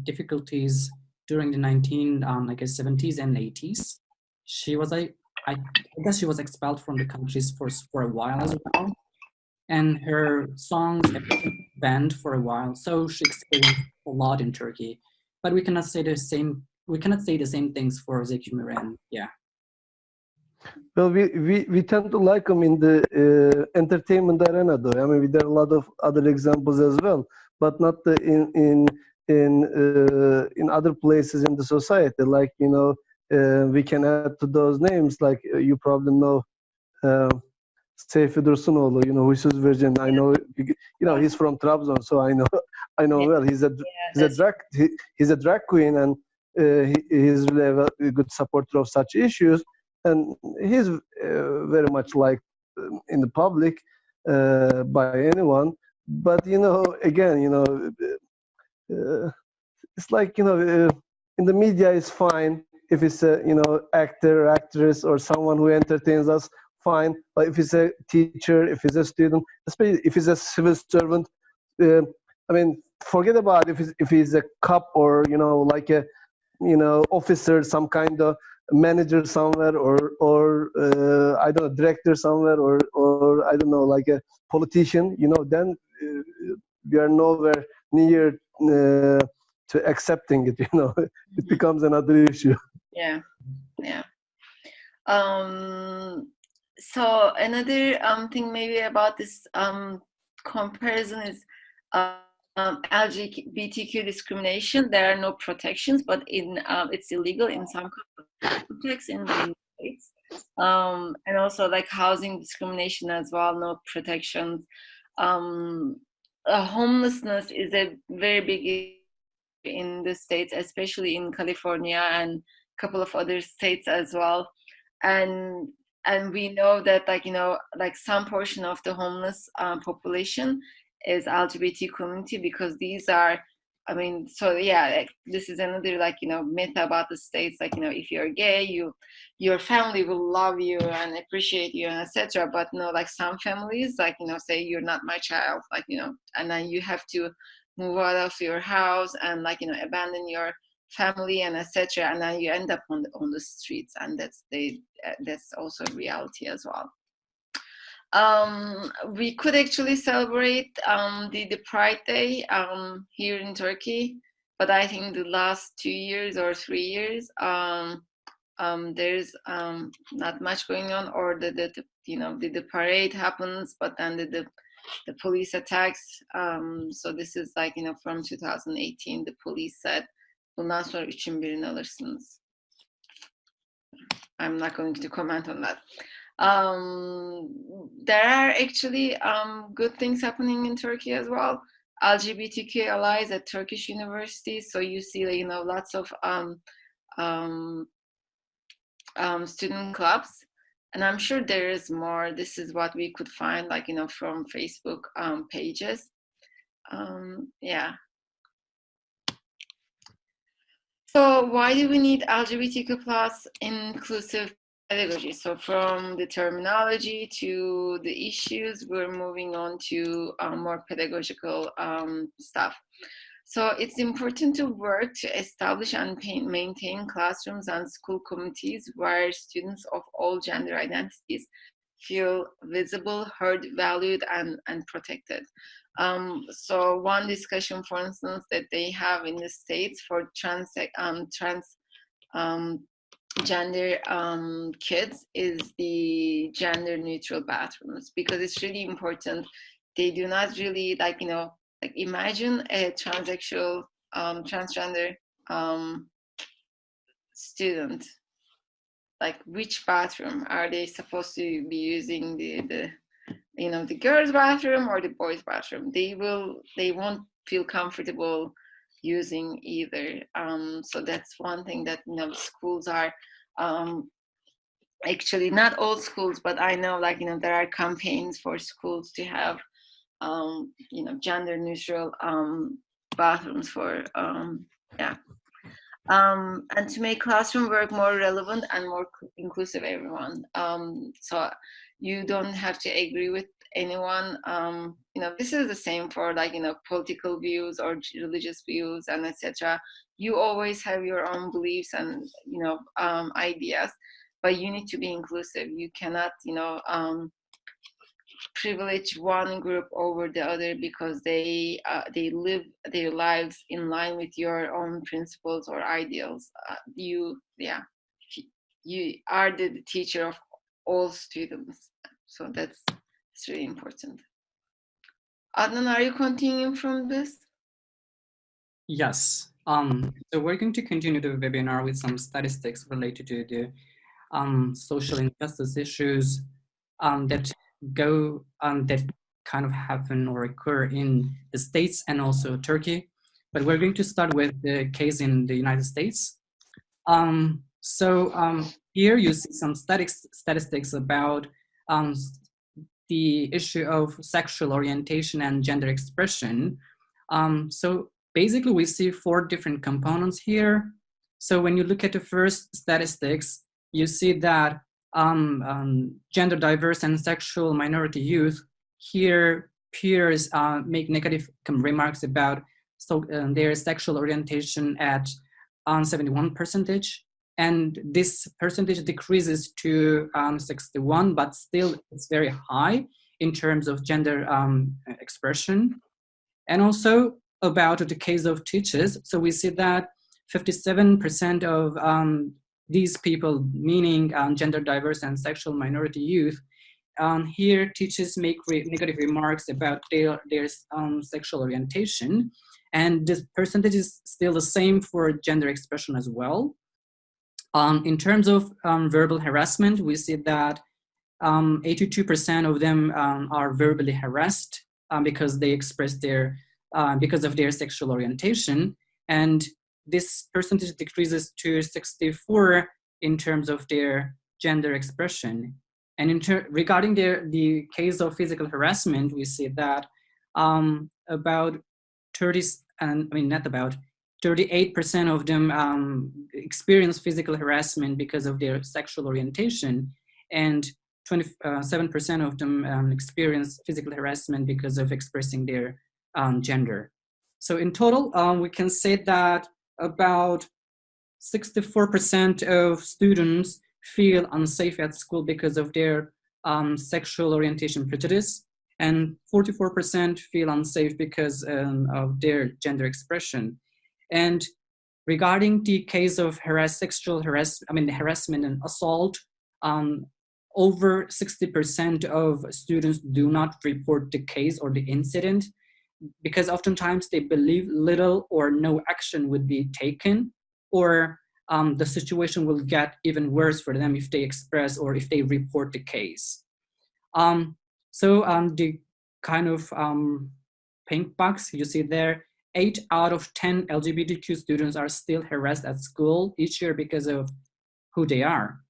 difficulties during the 70s and 80s. She was I guess she was expelled from the countries for a while as well, and her songs have been banned for a while. So she experienced a lot in Turkey, but we cannot say the same. We cannot say the same things for Zeki Müren. Yeah. Well, we tend to like them in the entertainment arena, though. I mean, there are a lot of other examples as well, but not the, in other places in the society. Like, you know, we can add to those names. Like you probably know Seyfi Dursunoğlu. You know, Huysuz Virgin. I know, you know, he's from Trabzon, so I know, I know well. He's a drag queen, and he's really a good supporter of such issues. And he's very much liked in the public by anyone. But you know, again, you know, it's like, you know, in the media is fine if it's a, you know, actor, actress, or someone who entertains us, fine. But if it's a teacher, if it's a student, especially if it's a civil servant, I mean, forget about if he's a cop, or you know, like a, you know, officer, some kind of manager somewhere, or I don't know, director somewhere, or I don't know, like a politician, you know, then we are nowhere near to accepting it, you know. It becomes another issue. Yeah, yeah. So another thing maybe about this comparison is LGBTQ discrimination. There are no protections, but in it's illegal in some contexts in the States. And also like housing discrimination as well, no protections. Homelessness is a very big issue in the States, especially in California and a couple of other states as well. And we know that, like, you know, like some portion of the homeless population is LGBT community, because these are, I mean, so yeah, like, this is another, like, you know, myth about the States, like, you know, if you're gay, your family will love you and appreciate you and etc. But no, like some families, like, you know, say you're not my child, like, you know, and then you have to move out of your house and, like, you know, abandon your family and etc. And then you end up on the streets, and that's also a reality as well. We could actually celebrate the Pride Day here in Turkey, but I think the last 2 years or 3 years there's not much going on, or the you know, the parade happens, but then the police attacks. So this is, like, you know, from 2018, the police said bundan sonra üçün birini alırsınız. I'm not going to comment on that. There are actually good things happening in Turkey as well. LGBTQ allies at Turkish universities. So you see, you know, lots of student clubs, and I'm sure there is more. This is what we could find, like, you know, from Facebook pages. Yeah. So why do we need LGBTQ plus inclusive pedagogy? So from the terminology to the issues, we're moving on to more pedagogical stuff. So it's important to work to establish and maintain classrooms and school communities where students of all gender identities feel visible, heard, valued, and protected. So one discussion, for instance, that they have in the States for gender kids is the gender neutral bathrooms, because it's really important. They do not really, like, you know, like imagine a transsexual transgender student, like which bathroom are they supposed to be using, the you know, the girls' bathroom or the boys' bathroom? They won't feel comfortable using either. So that's one thing that, you know, schools are actually, not all schools, but I know, like, you know, there are campaigns for schools to have you know, gender neutral bathrooms for yeah. And to make classroom work more relevant and more inclusive everyone. So you don't have to agree with anyone. You know, this is the same for, like, you know, political views or religious views and etc. You always have your own beliefs and, you know, ideas, but you need to be inclusive. You cannot, you know, privilege one group over the other because they live their lives in line with your own principles or ideals. You are the teacher of all students. So that's really important. Adnan, are you continuing from this? Yes. So we're going to continue the webinar with some statistics related to the social injustice issues that kind of happen or occur in the States and also Turkey. But we're going to start with the case in the United States. Here you see some statistics about the issue of sexual orientation and gender expression. So basically we see 4 different components here. So when you look at the first statistics, you see that gender diverse and sexual minority youth, here peers make negative remarks about their sexual orientation at 71%, and this percentage decreases to 61, but still it's very high in terms of gender expression. And also about the case of teachers, so we see that 57% of these people, meaning gender diverse and sexual minority youth, here teachers make negative remarks about their sexual orientation, and this percentage is still the same for gender expression as well. In terms of verbal harassment, we see that 82% of them are verbally harassed because they express because of their sexual orientation, and this percentage decreases to 64 in terms of their gender expression. And regarding the case of physical harassment, we see that about 38% of them experience physical harassment because of their sexual orientation, and 27% of them experience physical harassment because of expressing their gender. So in total, we can say that about 64% of students feel unsafe at school because of their sexual orientation prejudice, and 44% feel unsafe because of their gender expression. And regarding the case of harassment and assault, over 60% of students do not report the case or the incident because oftentimes they believe little or no action would be taken, or the situation will get even worse for them if they express or if they report the case. The kind of pink box you see there, 8 out of 10 LGBTQ students are still harassed at school each year because of who they are.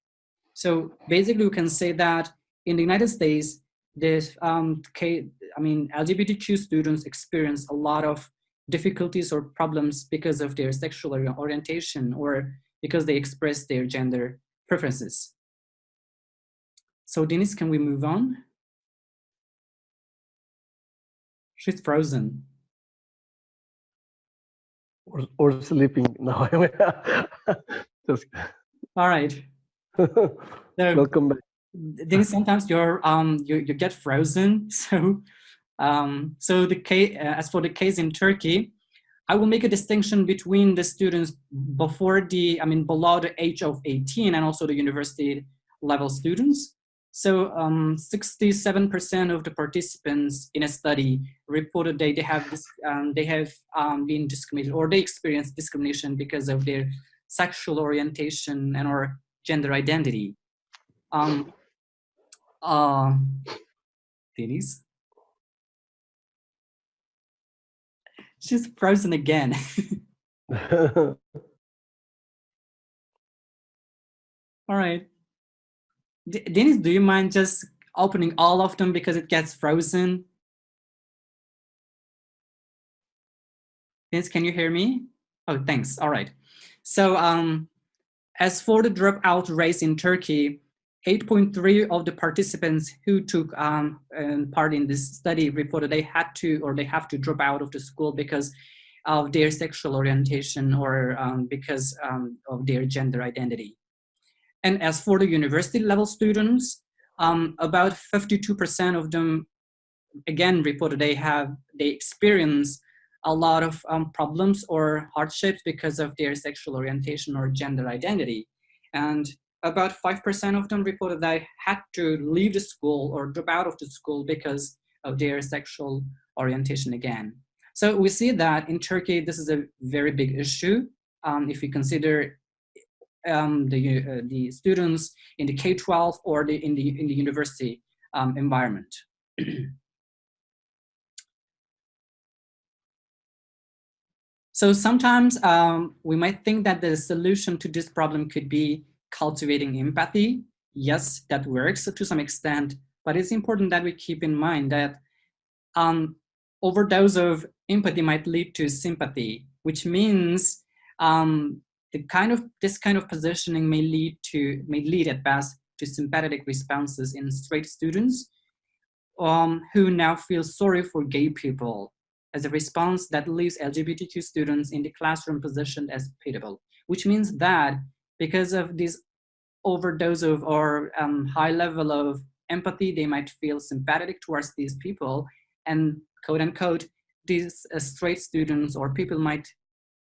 So basically we can say that in the United States, LGBTQ students experience a lot of difficulties or problems because of their sexual orientation or because they express their gender preferences. So Denise, can we move on? She's frozen. Or sleeping now. Just... All right. So, welcome back. Denise, sometimes you get frozen. So the case, as for the case in Turkey, I will make a distinction between the students below the age of 18 and also the university level students. So 67% of the participants in a study reported they have been discriminated, or they experienced discrimination because of their sexual orientation and or gender identity. Denise? She's frozen again. All right. Denise, do you mind just opening all of them because it gets frozen? Denise, can you hear me? Oh, thanks. All right. So as for the dropout rate in Turkey, 8.3 of the participants who took part in this study reported they have to drop out of the school because of their sexual orientation or because of their gender identity. And as for the university level students, about 52% of them again reported they experience a lot of problems or hardships because of their sexual orientation or gender identity. And about 5% of them reported that they had to leave the school or drop out of the school because of their sexual orientation again. So we see that in Turkey, this is a very big issue. If we consider the students in the K-12 or in the university environment. So sometimes we might think that the solution to this problem could be cultivating empathy. Yes, that works to some extent, but it's important that we keep in mind that overdose of empathy might lead to sympathy, which means this kind of positioning may lead at best to sympathetic responses in straight students who now feel sorry for gay people, as a response that leaves LGBTQ students in the classroom positioned as pitiable, which means that because of this overdose of or high level of empathy, they might feel sympathetic towards these people, and quote unquote, these straight students or people might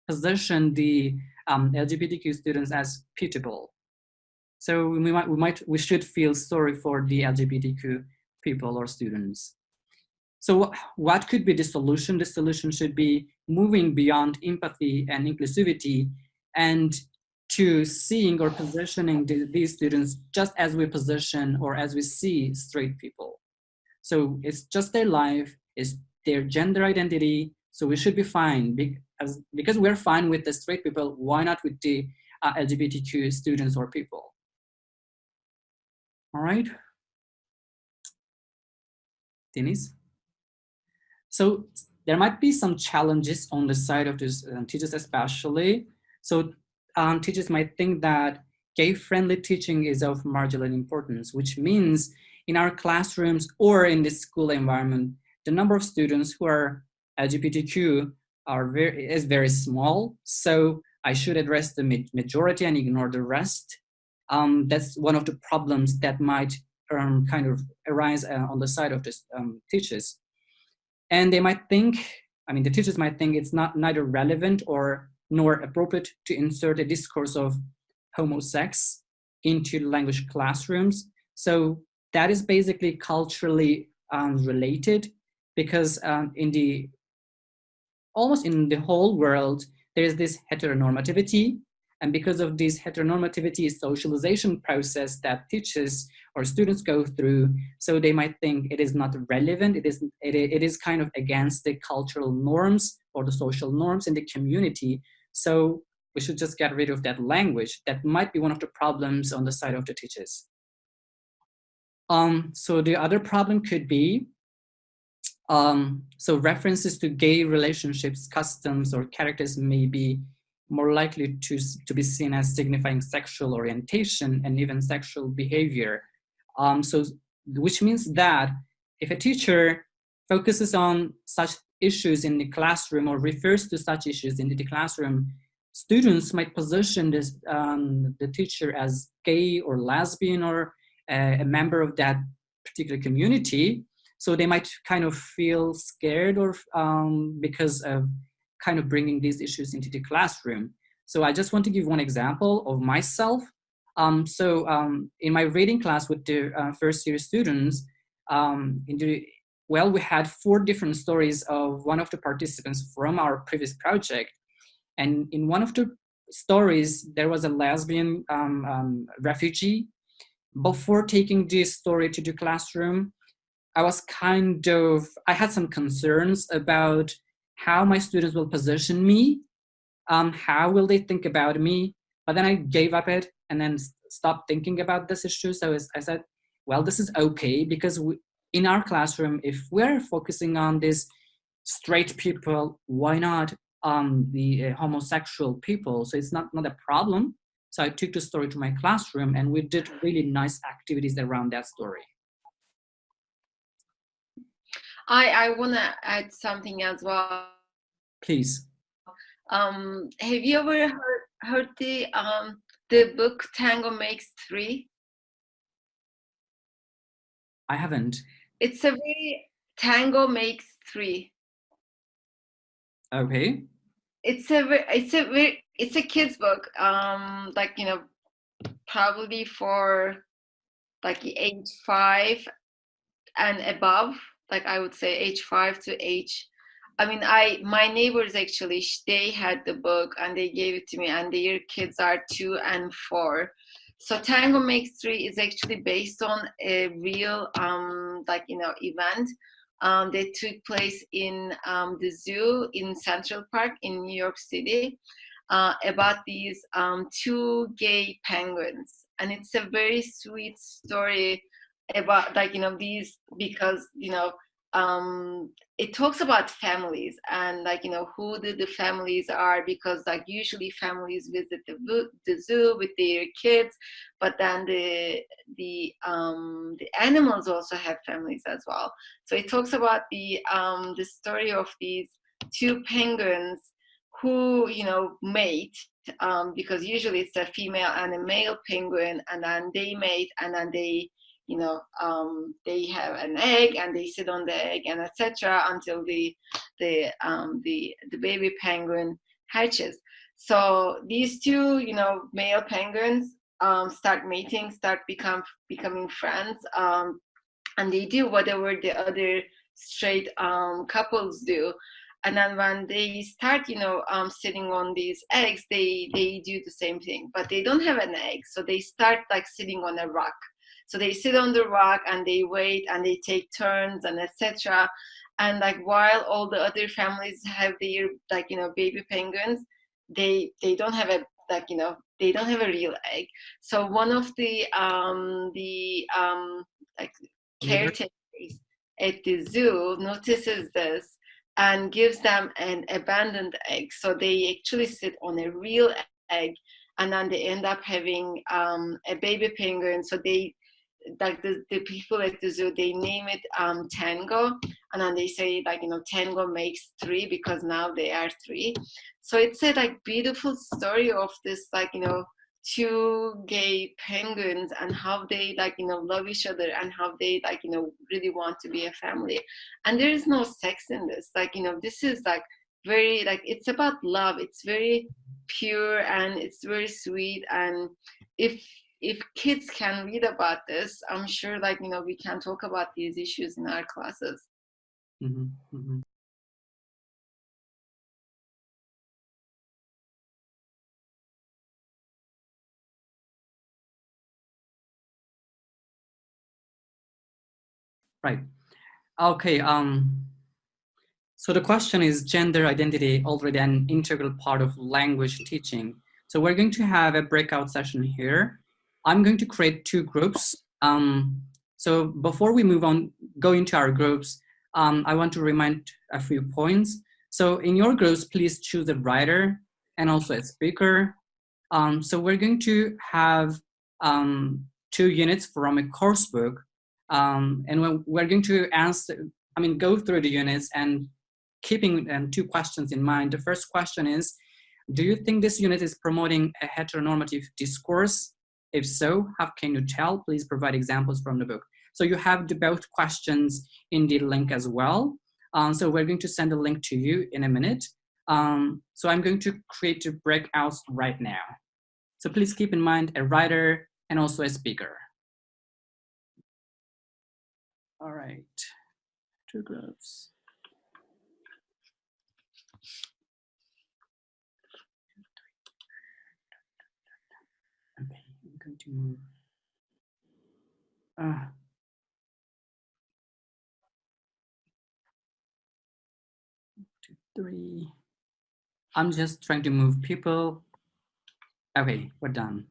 position the LGBTQ students as pitiable. So we should feel sorry for the LGBTQ people or students. So what could be the solution? The solution should be moving beyond empathy and inclusivity and to seeing or positioning these students just as we position or as we see straight people. So it's just their life, it's their gender identity, so we should be fine. Because we're fine with the straight people, why not with the LGBTQ students or people? All right, Denise? So there might be some challenges on the side of these teachers especially. So teachers might think that gay-friendly teaching is of marginal importance, which means in our classrooms or in the school environment, the number of students who are LGBTQ is very small. So I should address the majority and ignore the rest. That's one of the problems that might kind of arise on the side of the teachers. And they might think, the teachers might think it's neither relevant nor appropriate to insert a discourse of homosex into language classrooms. So that is basically culturally related, because almost in the whole world, there is this heteronormativity. And because of this heteronormativity socialization process that teachers or students go through, so they might think it is not relevant, it is kind of against the cultural norms or the social norms in the community. So we should just get rid of that language. That might be one of the problems on the side of the teachers. So the other problem could be, so references to gay relationships, customs, or characters may be more likely to be seen as signifying sexual orientation and even sexual behavior. Which means that if a teacher focuses on such issues in the classroom or refers to such issues in the classroom, students might position the teacher as gay or lesbian or a member of that particular community. So they might kind of feel scared or because of kind of bringing these issues into the classroom. So I just want to give one example of myself. In my reading class with the first year students, we had 4 different stories of one of the participants from our previous project. And in one of the stories, there was a lesbian refugee. Before taking this story to the classroom, I had some concerns about how my students will position me, how will they think about me, but then I gave up it and then stopped thinking about this issue. So I said, well, this is okay, because in our classroom, if we're focusing on these straight people, why not the homosexual people? So it's not a problem. So I took the story to my classroom and we did really nice activities around that story. I want to add something as well. Please. Have you ever heard the book Tango Makes Three? I haven't. It's a very Tango Makes Three. Okay. It's a kids book. probably for like age 5 and above. Like I would say age 5 to age, I mean, my neighbors actually, they had the book and they gave it to me, and their kids are 2 and 4. So Tango Makes Three is actually based on a real event that took place in the zoo in Central Park in New York City, about these 2 gay penguins. And it's a very sweet story about these, because it talks about families and who the families are, because usually families visit the zoo with their kids, but then the animals also have families as well. So it talks about the story of these 2 penguins who mate, because usually it's a female and a male penguin, and then they mate, and then they they have an egg and they sit on the egg and etc. until the baby penguin hatches. So these 2 male penguins start mating, start becoming friends, and they do whatever the other straight couples do. And then when they start sitting on these eggs, they do the same thing, but they don't have an egg, so they start sitting on a rock. So they sit on the rock and they wait and they take turns and etc. And while all the other families have their baby penguins, they don't have a they don't have a real egg. So one of the caretakers at the zoo notices this and gives them an abandoned egg. So they actually sit on a real egg, and then they end up having a baby penguin. So they the people at the zoo, they name it Tango, and then they say Tango makes 3 because now they are 3. So it's a beautiful story of this 2 gay penguins and how they love each other, and how they really want to be a family. And there is no sex in this. This is very it's about love. It's very pure and it's very sweet. And if kids can read about this, I'm sure we can talk about these issues in our classes. Mm-hmm. Mm-hmm. Right. Okay. So the question is, gender identity already an integral part of language teaching? So we're going to have a breakout session here. I'm going to create 2 groups. So before we go into our groups, I want to remind a few points. So in your groups, please choose a writer and also a speaker. So we're going to have 2 units from a course book. And we're going to go through the units and keeping 2 questions in mind. The first question is, do you think this unit is promoting a heteronormative discourse? If so, how can you tell? Please provide examples from the book. So you have both questions in the link as well. So we're going to send a link to you in a minute. So I'm going to create 2 breakouts right now. So please keep in mind a writer and also a speaker. All right, 2 groups. Okay, I'm going to move. 2, 3. I'm just trying to move people. Okay, we're done.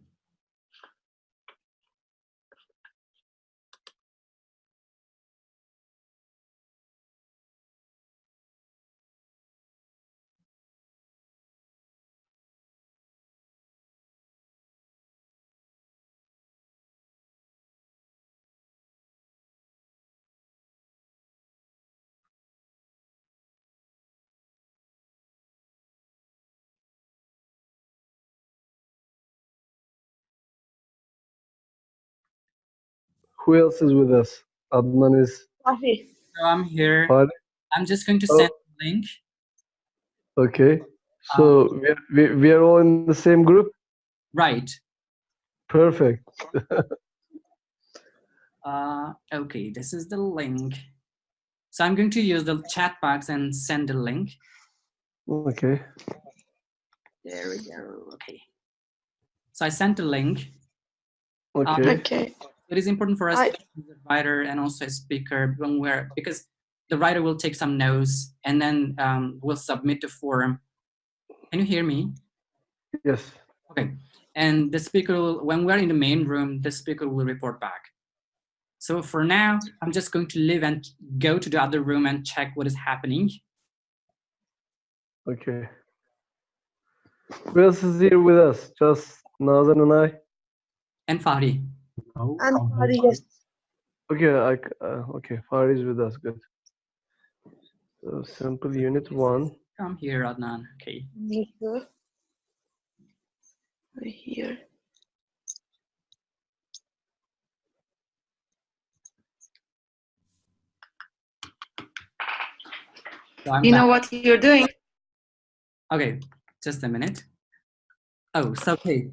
Who else is with us? Adnan is. So I'm here. Pardon? I'm just going to send a link. Okay. So we are all in the same group? Right. Perfect. Okay, this is the link. So I'm going to use the chat box and send the link. Okay. There we go. Okay. So I sent the link. Okay. Okay. It is important for us to use a writer and also a speaker when because the writer will take some notes and then we'll submit the form. Can you hear me? Yes. Okay. And the speaker will, when we're in the main room, the speaker will report back. So for now, I'm just going to leave and go to the other room and check what is happening. Okay. Who else is here with us? Just Nazan and I? And Fahri. And Fahri, yes. Okay, okay, Fahri is with us, good. So simple unit 1. Come here, Adnan. Okay. Here. So you know what you're doing? Okay, just a minute. Oh, so okay.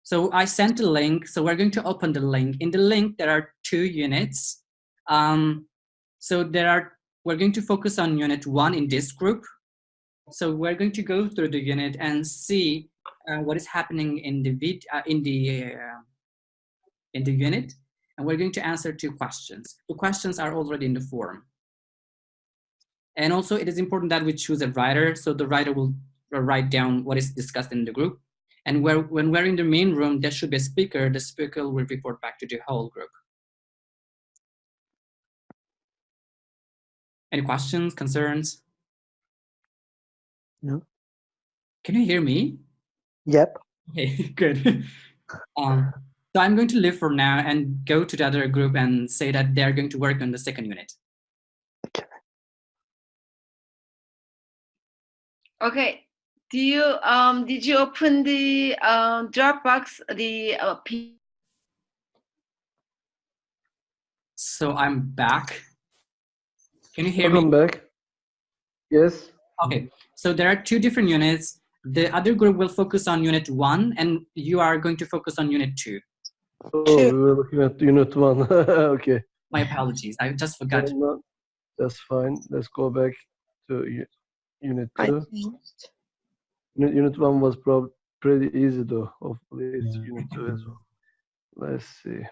So I sent a link. So we're going to open the link. In the link, there are 2 units. So we're going to focus on unit 1 in this group. So we're going to go through the unit and see what is happening in the unit, and we're going to answer 2 questions. The questions are already in the form. And also, it is important that we choose a writer, so the writer will write down what is discussed in the group. And when we're in the main room, there should be a speaker. The speaker will report back to the whole group. Any questions, concerns? No. Can you hear me? Yep. Okay, good. So I'm going to leave for now and go to the other group and say that they're going to work on the second unit. Okay. Did you open the Dropbox, So I'm back. Can you hear Welcome me? back. Yes. Okay, so there are 2 different units. The other group will focus on unit 1 and you are going to focus on unit 2. Oh, we were looking at unit 1. Okay. My apologies, I just forgot. No, that's fine. Let's go back to unit 2. Unit 1 was pretty easy though. Hopefully it's unit 2 as well. Let's see.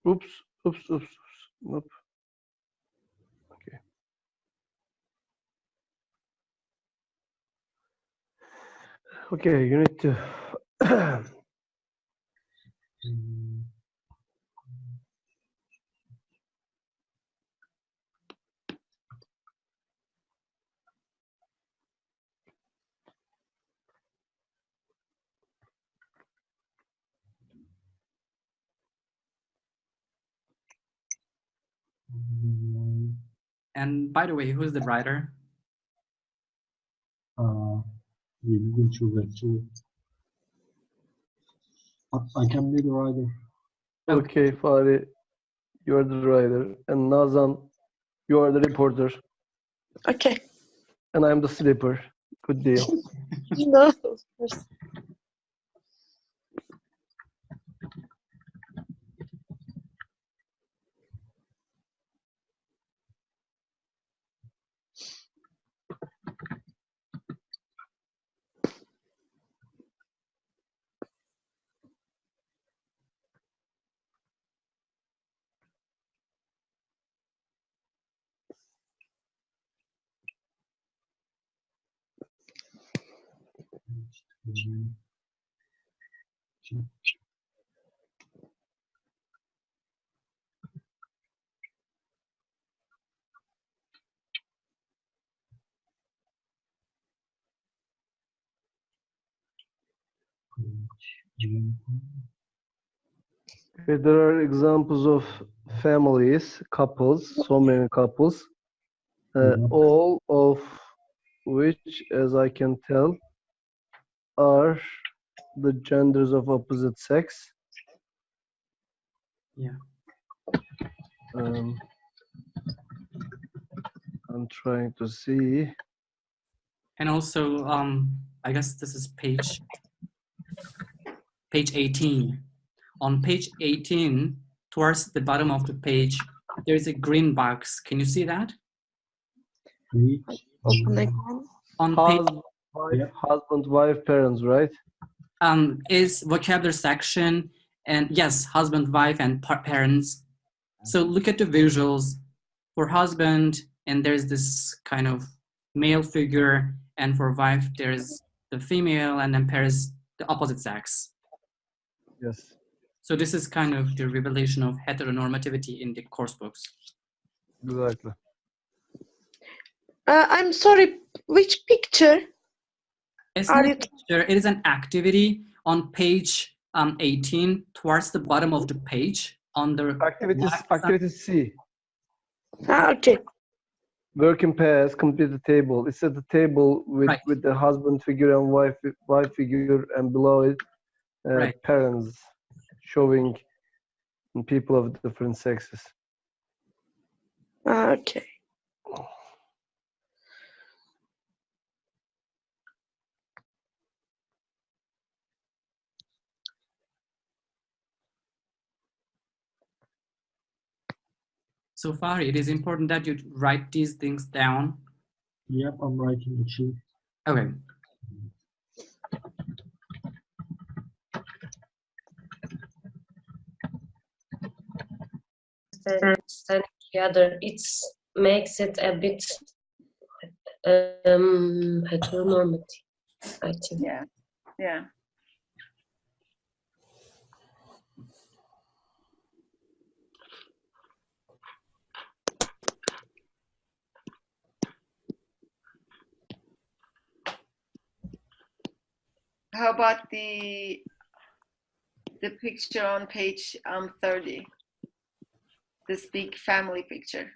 Oops. Nope. Okay. Okay, unit 2. And by the way, who's the writer? I can be the writer. Okay, Fahri, you are the writer, and Nazan, you are the reporter. Okay. And I'm the sleeper. Good deal. No, of course. Okay, there are examples of families, couples, so many couples, all of which, as I can tell, are the genders of opposite sex. Yeah. I'm trying to see. And also, I guess this is page 18. On page 18, towards the bottom of the page, there is a green box. Can you see that? On page, husband, wife, parents, right? is vocabulary section, and yes, husband, wife, and parents. So look at the visuals for husband, and there's this kind of male figure, and for wife, there's the female, and then parents, the opposite sex. Yes. So this is kind of the revelation of heteronormativity in the course books. Exactly. I'm sorry, which picture? It's not a picture, it is an activity on page 18, towards the bottom of the page. On the activity C. Okay. Work in pairs, complete the table. It's at the table with the husband figure and wife figure, and below it parents, showing people of different sexes. Okay. So far, it is important that you write these things down. Yep, I'm writing it, Chief. Okay. Stand together, it makes it a bit heteronormative, I think. Yeah, yeah. How about the picture on page 30? This big family picture.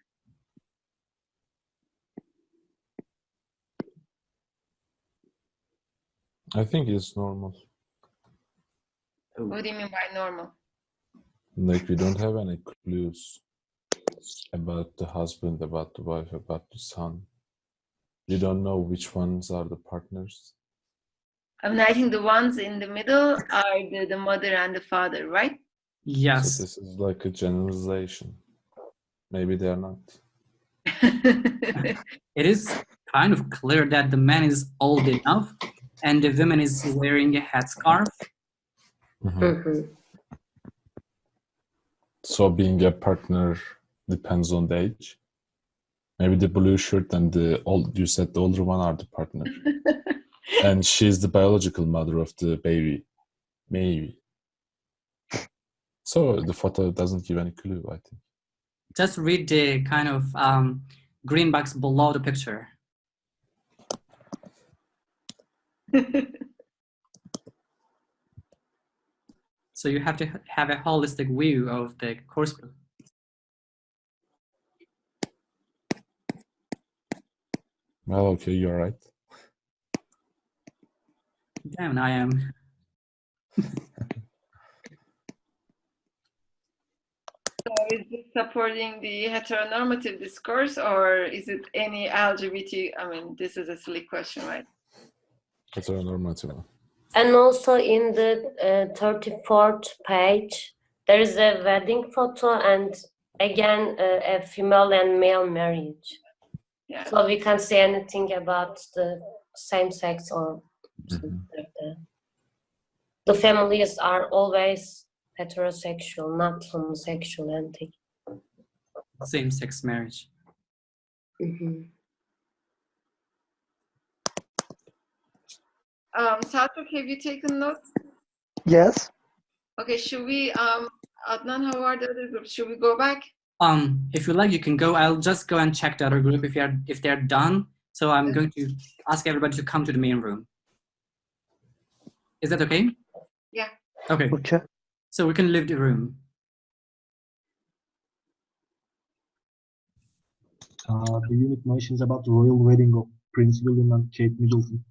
I think it's normal. What do you mean by normal? Like, we don't have any clues about the husband, about the wife, about the son. You don't know which ones are the partners. I mean, I think the ones in the middle are the mother and the father, right? Yes. So this is like a generalization. Maybe they are not. It is kind of clear that the man is old enough and the woman is wearing a headscarf. So being a partner depends on the age. Maybe the blue shirt and you said the older one are the partner. And she's the biological mother of the baby. Maybe. So the photo doesn't give any clue, I think. Just read the kind of green box below the picture. So you have to have a holistic view of the course book. Well, okay, you're right. Damn, I am. So is this supporting the heteronormative discourse, or is it any LGBT? I mean, this is a silly question, right? Heteronormative. And also in the 34th page, there is a wedding photo and again a female and male marriage. Yeah. So we can't say anything about the same sex or something like that. The families are always heterosexual, not homosexual, anything. Same-sex marriage. Satuk, have you taken notes? Yes. Okay, should we, Adnan, how are the other groups? Should we go back? If you like, you can go. I'll just go and check the other group if they're done. So I'm going to ask everybody to come to the main room. Is that okay? Yeah. Okay. Okay. So we can leave the room. The unit mentions about the royal wedding of Prince William and Kate Middleton.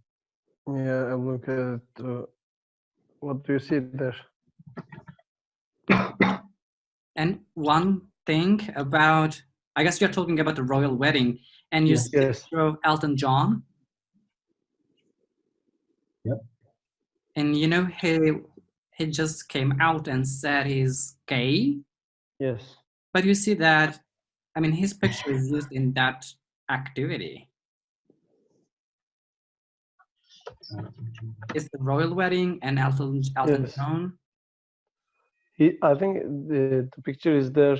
Yeah, I'm looking at what do you see there? And one thing about, I guess you're talking about the royal wedding, and you see Yes. Elton John. Yep. And you know, he just came out and said he's gay. Yes. But you see that, I mean, his picture is used in that activity. It's the royal wedding and Elton Yes. John. I think the picture is there.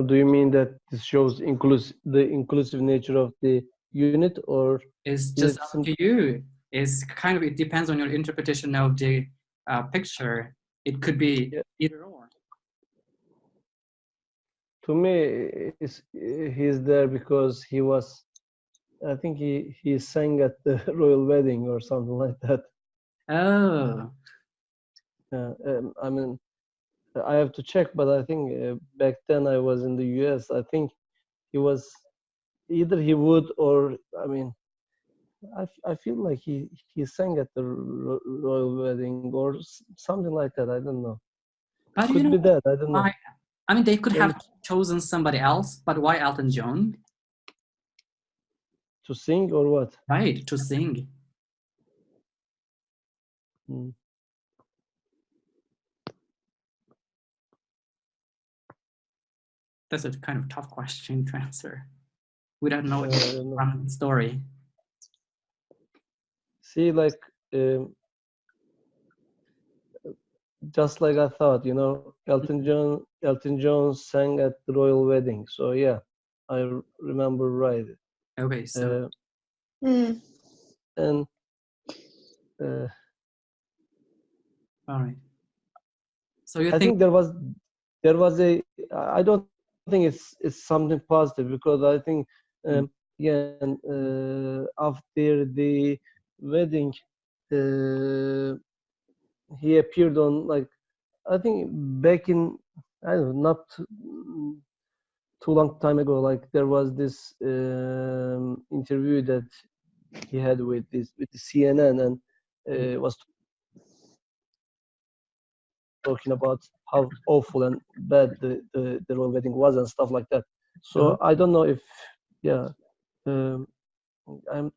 Do you mean that this shows the inclusive nature of the unit, or It's just up to you. It's kind of, it depends on your interpretation of the picture. It could be either or. To me, he's there because he was. I think he sang at the royal wedding or something like that. Oh. I mean, I have to check, but I think back then I was in the US. I think he was either he would, or I mean, I feel like he sang at the royal wedding or something like that. I don't know. But Could you know, be that. I don't know. I mean, they could have chosen somebody else, but why Elton John? To sing or what? Right, to sing. That's a kind of tough question to answer. We don't know the story. See, like, just like I thought, you know, Elton John sang at the royal wedding. So yeah, I remember right. Okay, so. And. All right. So you I think there was a. I don't think it's something positive, because I think after the wedding, he appeared on, like, I think back in, I don't know, not too long time ago, like there was this interview that he had with the CNN, and was talking about how awful and bad the royal wedding was and stuff like that. So I don't know if,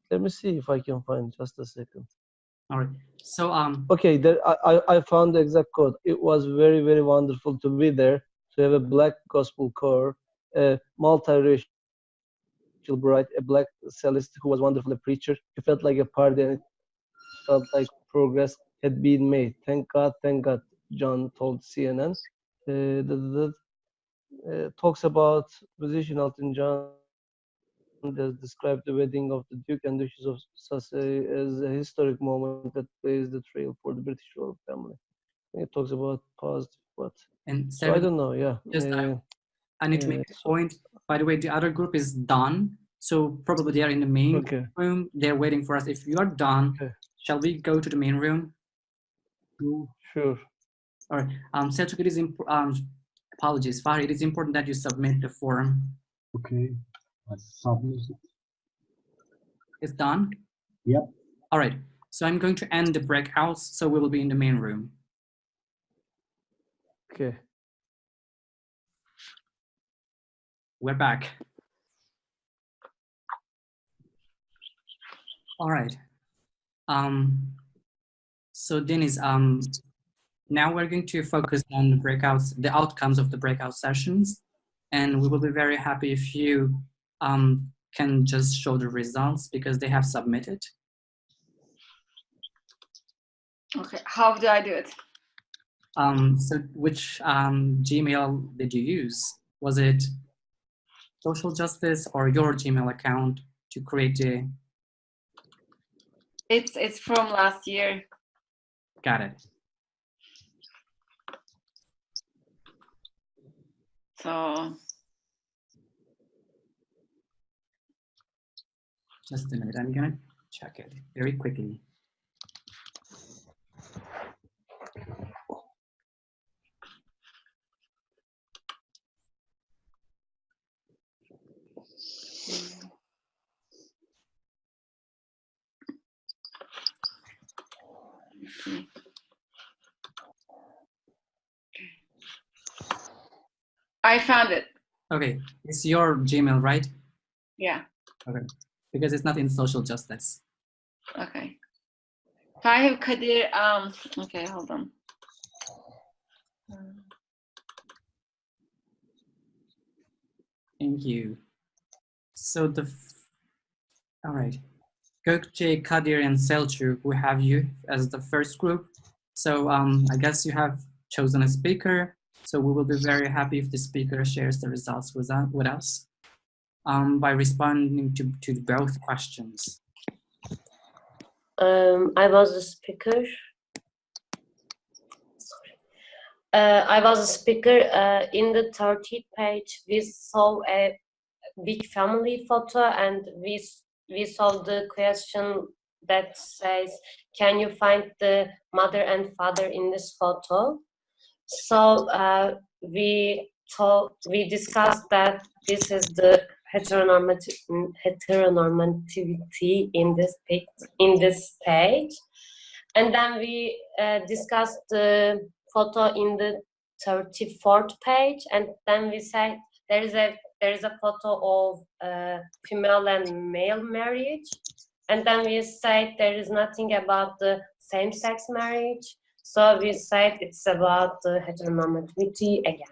let me see if I can find, just a second. All right. So okay, there I found the exact quote. It was very, very wonderful to be there, to have a black gospel choir, a multiracial bride, a black cellist who was wonderful, a preacher. It felt like a party, and it felt like progress had been made. Thank God, John told CNN. Talks about musician Elton John has described the wedding of the Duke and Duchess of Sussex as a historic moment that blazed the trail for the British royal family. It talks about positive, but and so I don't know. Yeah, just I need to make a point. By the way, the other group is done, so probably they are in the main room. They're waiting for us. If you are done, shall we go to the main room? Sure. All right. Selçuk, it is apologies, Fahri, it is important that you submit the form. Okay, I submitted. It's done? Yep. All right. So I'm going to end the breakouts, so we will be in the main room. Okay. We're back. All right. So Deniz, now we're going to focus on the breakouts, the outcomes of the breakout sessions, and we will be very happy if you can just show the results because they have submitted. Okay, how do I do it? So which Gmail did you use? Was it Social Justice or your Gmail account to create the? It's from last year. Got it. So just a minute, I'm gonna check it very quickly. I found it. Okay, it's your Gmail, right? Yeah. Okay, because it's not in Social Justice. Okay. Tahir Kadir, okay, hold on. Thank you. So all right. Gökçe, Kadir, and Selçuk, we have you as the first group. So I guess you have chosen a speaker. So we will be very happy if the speaker shares the results with us by responding to both questions. I was the speaker. Sorry. I was a speaker. In the 30th page, we saw a big family photo, and we saw the question that says, can you find the mother and father in this photo? So we discussed that this is the heteronormativity in this page, and then we discussed the photo in the 34th page, and then we said there is a photo of female and male marriage, and then we said there is nothing about the same-sex marriage. So we said it's about the heteronormativity again.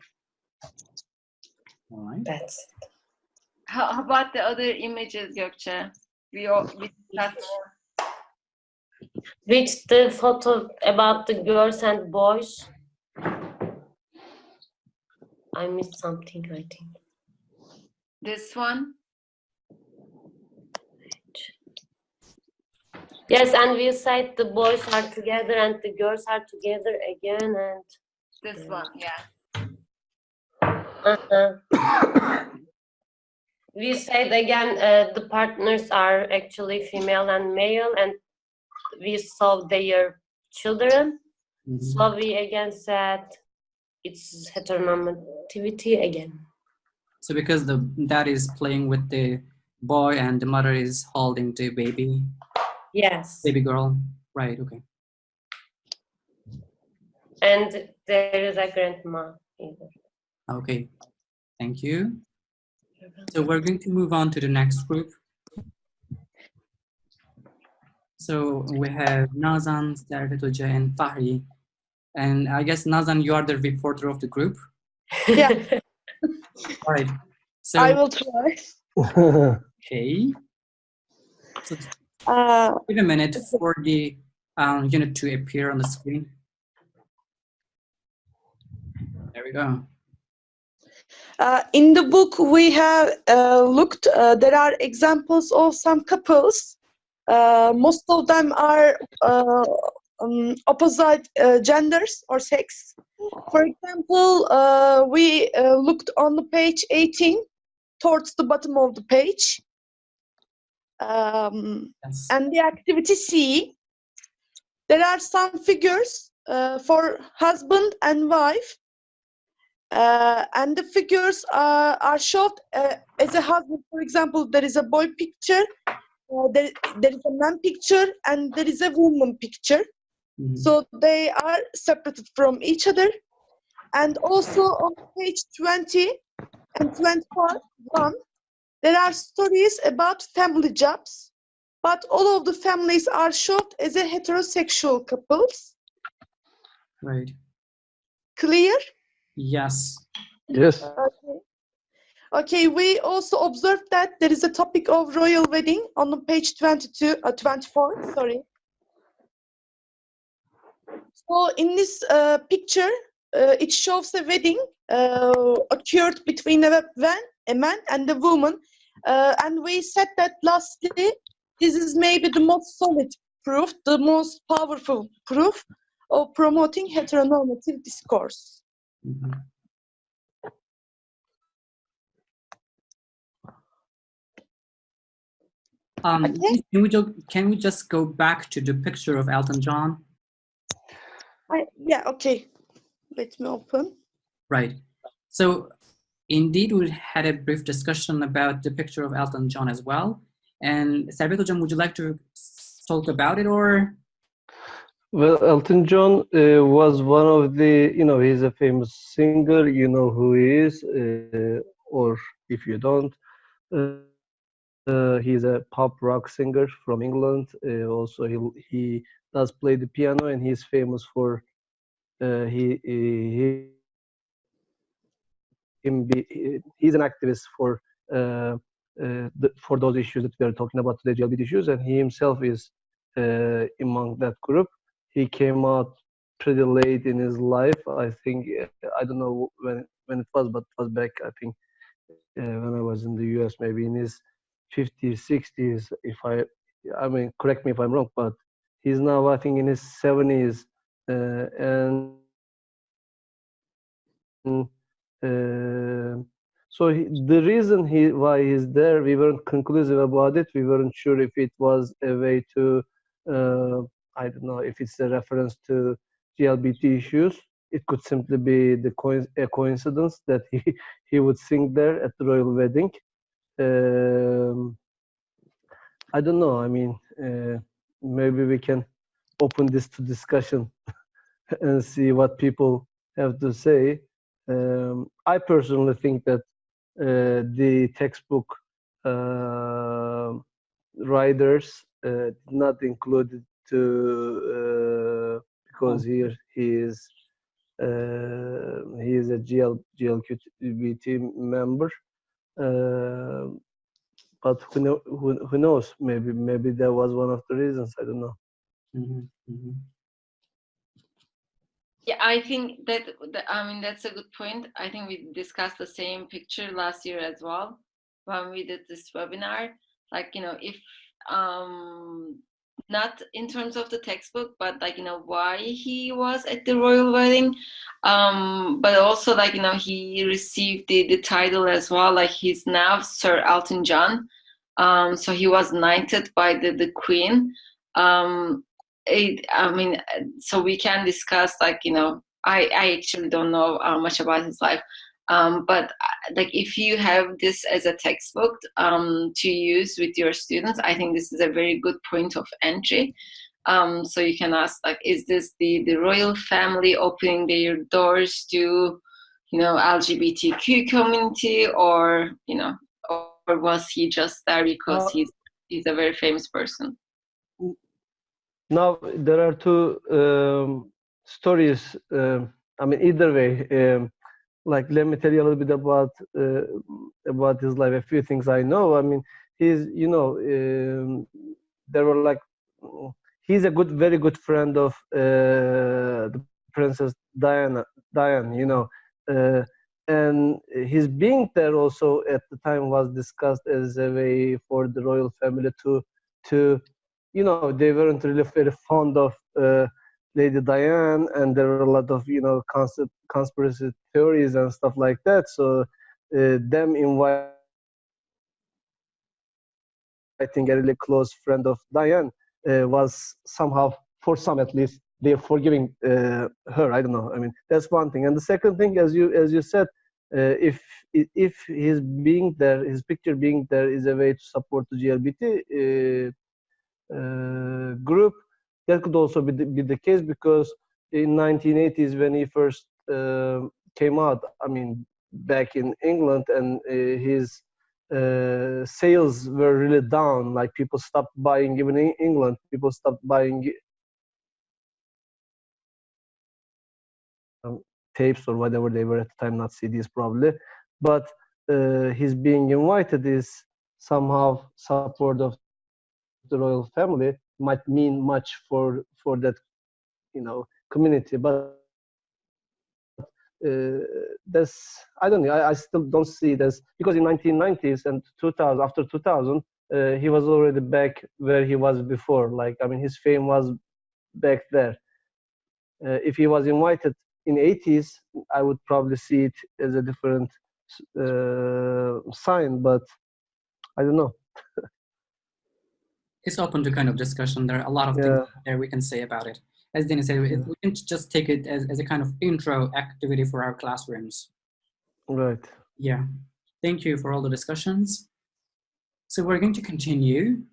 All right. That's it. How about the other images, Gökçe? We discussed more. Which the photo about the girls and boys? I missed something, I think. This one? Yes, and we said the boys are together and the girls are together again, and this one, yeah. We said again the partners are actually female and male, and we saw their children. Mm-hmm. So we again said it's heteronormativity again. So because the dad is playing with the boy and the mother is holding the baby. Yes. Baby girl. Right, okay. And there is a grandma either. Okay, thank you. So we're going to move on to the next group. So we have Nazan, Servet and Fahri. And I guess Nazan, you are the reporter of the group. Yeah. All right. So I will try. Okay. So give a minute for the unit to appear on the screen. There we go. In the book, we have looked, there are examples of some couples. Most of them are opposite genders or sex. For example, we looked on the page 18, towards the bottom of the page. Yes. And the activity C, there are some figures for husband and wife. And the figures are showed as a husband. For example, there is a boy picture, there is a man picture, and there is a woman picture. Mm-hmm. So they are separated from each other. And also on page 20 and 21, there are stories about family jobs, but all of the families are shown as a heterosexual couples. Right. Clear? Yes. Yes. Okay, we also observed that there is a topic of royal wedding on page 24, sorry. So in this picture, it shows a wedding occurred between a man and a woman. And we said that lastly, this is maybe the most solid proof, the most powerful proof of promoting heteronormative discourse. Mm-hmm. Okay. Can we just go back to the picture of Elton John? Yeah, okay. Let me open. Right. So indeed, we had a brief discussion about the picture of Elton John as well. And Servet Hocam, would you like to talk about it or? Well, Elton John was one of the, he's a famous singer, you know who he is, or if you don't, he's a pop rock singer from England. Also, he does play the piano, and he's famous for he's an activist for for those issues that we are talking about today, LGBT issues, and he himself is among that group. He came out pretty late in his life. I think I don't know when it was, but it was back, I think, when I was in the US, maybe in his 50s, 60s. If I mean, correct me if I'm wrong, but he's now, I think, in his 70s, and so the reason why he's there, we weren't conclusive about it. We weren't sure if it was a way to, I don't know, if it's a reference to LGBT issues. It could simply be a coincidence that he would sing there at the royal wedding. I don't know. I mean, maybe we can open this to discussion and see what people have to say. I personally think that the textbook writers did not include it because here he is a GLQT member. But who knows? Maybe that was one of the reasons. I don't know. Yeah, I think that I mean that's a good point. I think we discussed the same picture last year as well when we did this webinar. Like, you know, if not in terms of the textbook, but like, you know, why he was at the royal wedding, but also like, you know, he received the title as well. Like, he's now Sir Elton John, so he was knighted by the Queen. I mean, so we can discuss, like, you know, I actually don't know much about his life, but like, if you have this as a textbook to use with your students, I think this is a very good point of entry. So you can ask, like, is this the royal family opening their doors to, you know, LGBTQ community, or, you know, or was he just there because he's a very famous person? Now there are two stories. I mean, either way, like, let me tell you a little bit about his life. A few things I know. I mean, he's, you know, there were like, he's a very good friend of the Princess Diane. You know, and his being there also at the time was discussed as a way for the royal family to you know, they weren't really very fond of Lady Diane, and there were a lot of, you know, conspiracy theories and stuff like that. So them inviting a really close friend of Diane was somehow, for some at least, they're forgiving her. I don't know. I mean, that's one thing. And the second thing, as you said, if his being there, his picture being there, is a way to support the LGBT group, that could also be the case, because in 1980s, when he first came out, I mean, back in England, and his sales were really down. Like, people stopped buying, even in England, people stopped buying tapes or whatever they were at the time, not CDs probably. But his being invited is somehow support of the royal family, might mean much for that, you know, community. But that's, I don't know, I still don't see it as, because in 1990s and 2000, after 2000, he was already back where he was before. Like, I mean, his fame was back there. If he was invited in 80s, I would probably see it as a different sign, but I don't know. It's open to kind of discussion. There are a lot of things there we can say about it. As Dennis said, we can just take it as a kind of intro activity for our classrooms. Right. Yeah. Thank you for all the discussions. So we're going to continue.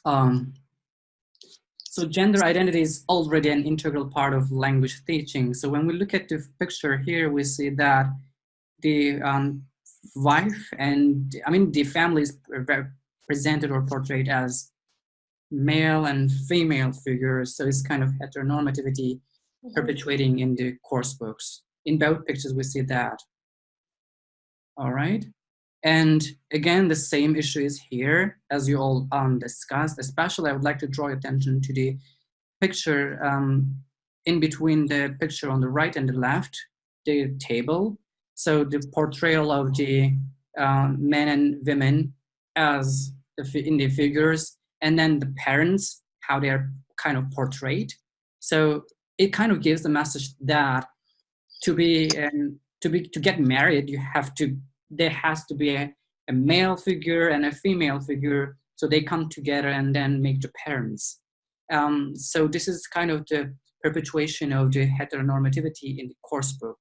So gender identity is already an integral part of language teaching. So when we look at the picture here, we see that the wife and, I mean, the family is presented or portrayed as male and female figures. So it's kind of heteronormativity perpetuating in the course books. In both pictures, we see that. All right. And again, the same issue is here, as you all discussed. Especially, I would like to draw your attention to the picture in between the picture on the right and the left, the table. So the portrayal of the men and women as in the figures, and then the parents, how they're kind of portrayed. So it kind of gives the message that to get married, there has to be a male figure and a female figure, so they come together and then make the parents. So this is kind of the perpetuation of the heteronormativity in the course book.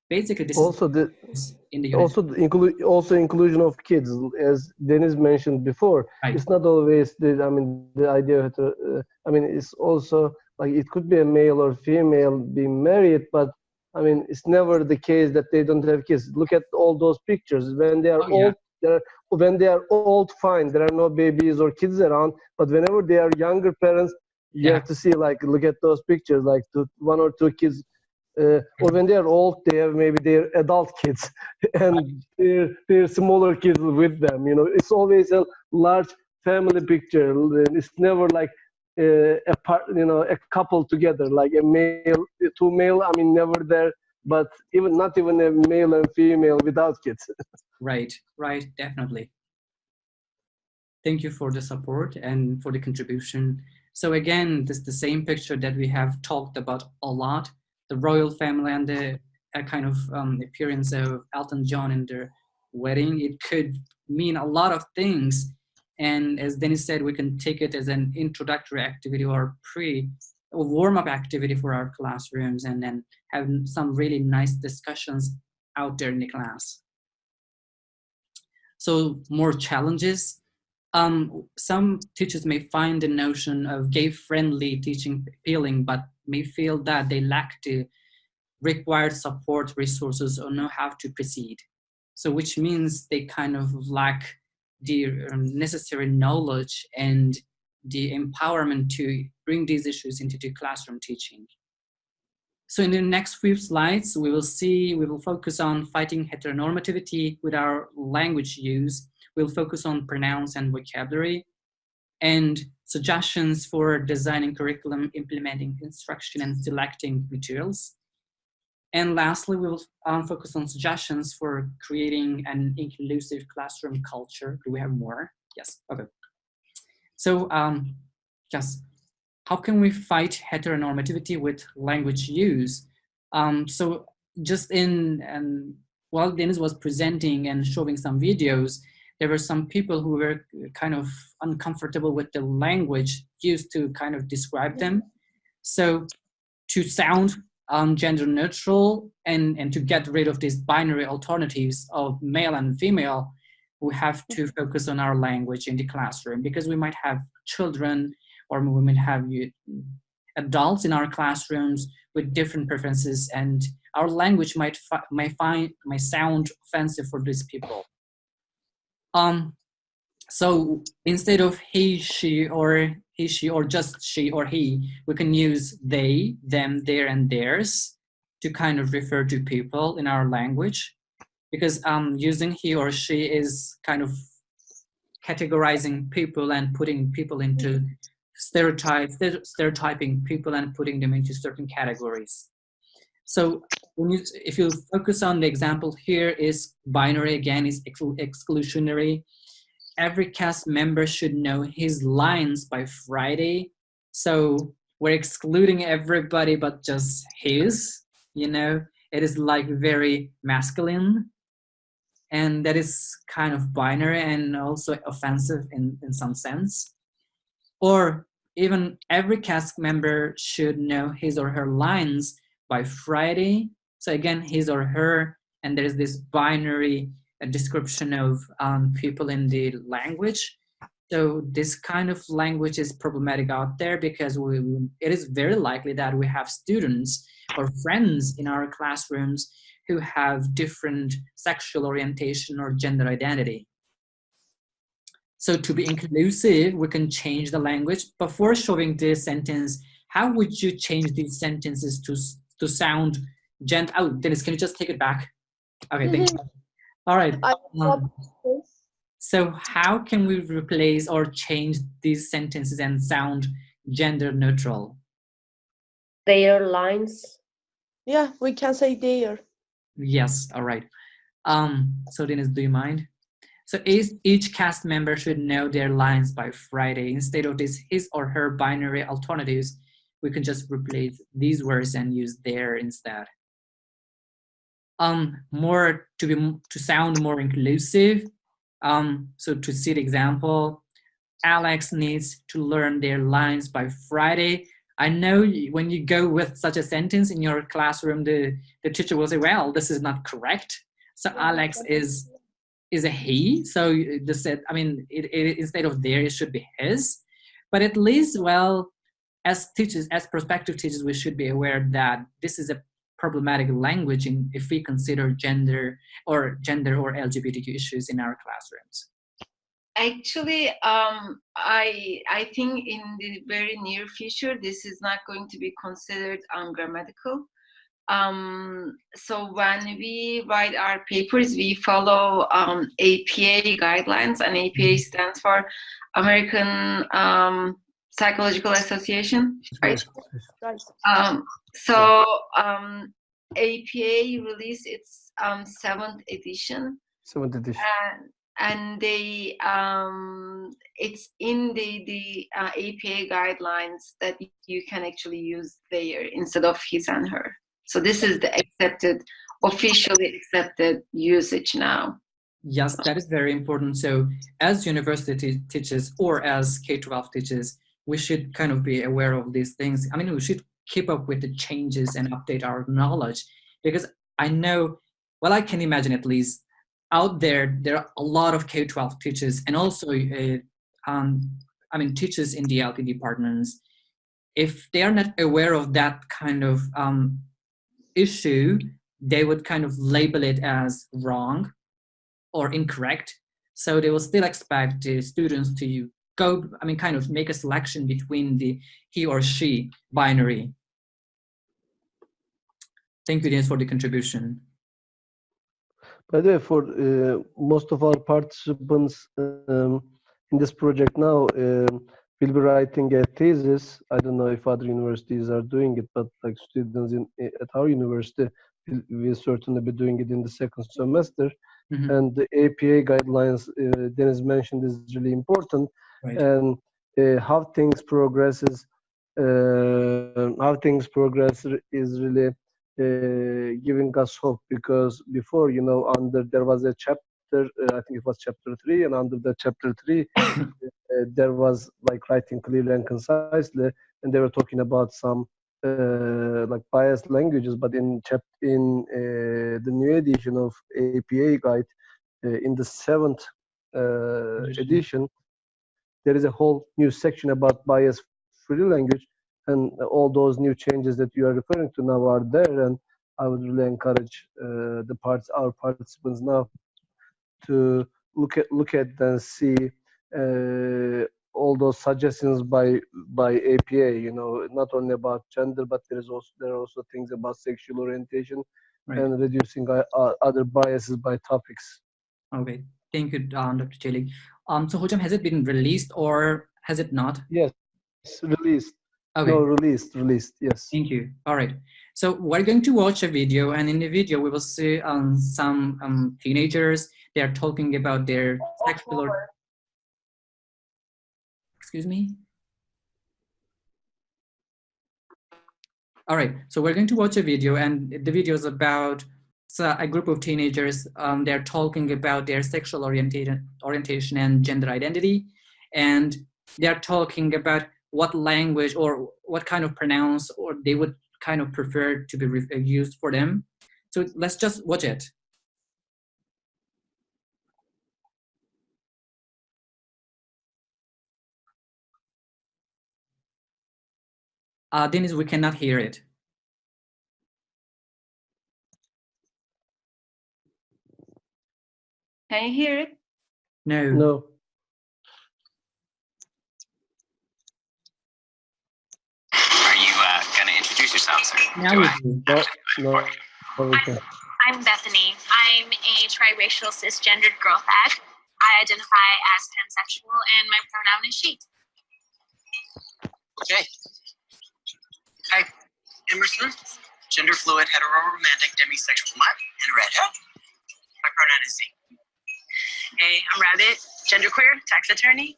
Basically, this also is in the unit. Also inclusion of kids, as Deniz mentioned before. Right. It's not always the idea of it's also like it could be a male or female being married, but it's never the case that they don't have kids. Look at all those pictures. When they are old, fine, there are no babies or kids around. But whenever they are younger parents, you have to see, like, look at those pictures, like one or two kids. Or when they are old, they have maybe their adult kids and their smaller kids with them. It's always a large family picture. It's never like a couple together, like two male. Never there, but not even a male and female without kids. Right, definitely. Thank you for the support and for the contribution. So again, this is the same picture that we have talked about a lot. The royal family and the kind of appearance of Elton John in their wedding. It could mean a lot of things. And as Deniz said, we can take it as an introductory activity or warm-up activity for our classrooms, and then have some really nice discussions out there in the class. So more challenges. Some teachers may find the notion of gay-friendly teaching appealing, but may feel that they lack the required support resources or know how to proceed. So which means they kind of lack the necessary knowledge and the empowerment to bring these issues into the classroom teaching. So in the next few slides, we will focus on fighting heteronormativity with our language use. We'll focus on pronouns and vocabulary, and suggestions for designing curriculum, implementing instruction, and selecting materials. And lastly, we will focus on suggestions for creating an inclusive classroom culture. Do we have more? Yes, okay. So just how can we fight heteronormativity with language use? So just while Deniz was presenting and showing some videos, there were some people who were kind of uncomfortable with the language used to kind of describe them. So to sound gender neutral and to get rid of these binary alternatives of male and female, we have to focus on our language in the classroom, because we might have children or we might have adults in our classrooms with different preferences, and our language might sound offensive for these people. So instead of he, she, or just she or he, we can use they, them, their, and theirs to kind of refer to people in our language, because using he or she is kind of categorizing people and putting people into stereotyping people and putting them into certain categories. So if you focus on the example here, is binary, again, is exclusionary. Every cast member should know his lines by Friday. So we're excluding everybody but just his, it is like very masculine. And that is kind of binary and also offensive in some sense. Or even every cast member should know his or her lines by Friday. So again, his or her, and there is this binary description of people in the language. So this kind of language is problematic out there, because it is very likely that we have students or friends in our classrooms who have different sexual orientation or gender identity. So to be inclusive, we can change the language. Before showing this sentence, how would you change these sentences to sound gent? Oh, Dennis, can you just take it back? Okay, thank you. All right. So how can we replace or change these sentences and sound gender neutral? Their lines. Yeah, we can say their. Yes, all right. So Dennis, do you mind? So each cast member should know their lines by Friday. Instead of this his or her binary alternatives, we can just replace these words and use their instead. More to sound more inclusive. So to see the example, Alex needs to learn their lines by Friday. I know when you go with such a sentence in your classroom, the teacher will say, well, this is not correct. So Alex is a he. So this said, I mean, it instead of there, it should be his. But at least, well, as teachers, as prospective teachers, we should be aware that this is a problematic language if we consider gender or LGBTQ issues in our classrooms. Actually, I think in the very near future, this is not going to be considered ungrammatical. So when we write our papers, we follow APA guidelines, and APA stands for American Psychological Association, right? So APA released its 7th edition. 7th edition. And they it's in the APA guidelines that you can actually use their instead of his and her. So this is the officially accepted usage now. Yes, that is very important. So as university teachers or as K-12 teachers, we should kind of be aware of these things. I mean, we should keep up with the changes and update our knowledge, because I know, well, I can imagine at least out there are a lot of K-12 teachers and also, I mean, teachers in the LT departments. If they are not aware of that kind of issue, they would kind of label it as wrong or incorrect. So they will still expect the students to go, I mean, kind of make a selection between the he or she binary. Thank you, Dennis, for the contribution. By the way, for most of our participants in this project now, will be writing a thesis. I don't know if other universities are doing it, but like students at our university will certainly be doing it in the second semester. Mm-hmm. And the APA guidelines Dennis mentioned is really important, right. And how things progress is really giving us hope, because before, you know, there was a chapter, I think it was chapter 3, and under the chapter 3 there was like writing clearly and concisely, and they were talking about some like biased languages. But in the new edition of APA guide, in the 7th edition, there is a whole new section about bias-free language, and all those new changes that you are referring to now are there. And I would really encourage our participants now to look at and see all those suggestions by APA. You know, not only about gender, but there are also things about sexual orientation, right, and reducing other biases by topics. Okay, thank you, Dr. Çelik. So Hocam, has it been released or has it not? Yes, released. Okay. No, released, yes. Thank you. All right. So we're going to watch a video, and in the video we will see some teenagers. They are talking about their sexual excuse me? All right, so we're going to watch a video, and the video is about a group of teenagers. They're talking about their sexual orientation and gender identity, and they're talking about what language or what kind of pronouns or they would kind of prefer to be used for them. So let's just watch it. Dennis, we cannot hear it. Can you hear it? No. No. Now we do. No, we can. I'm Bethany. I'm a triracial cisgendered girl fag. I identify as pansexual and my pronoun is she. Okay. Hi, Emerson. Gender fluid, heteroromantic, demisexual mutt, and redhead. My pronoun is Z. Hey, I'm Rabbit, genderqueer, tax attorney.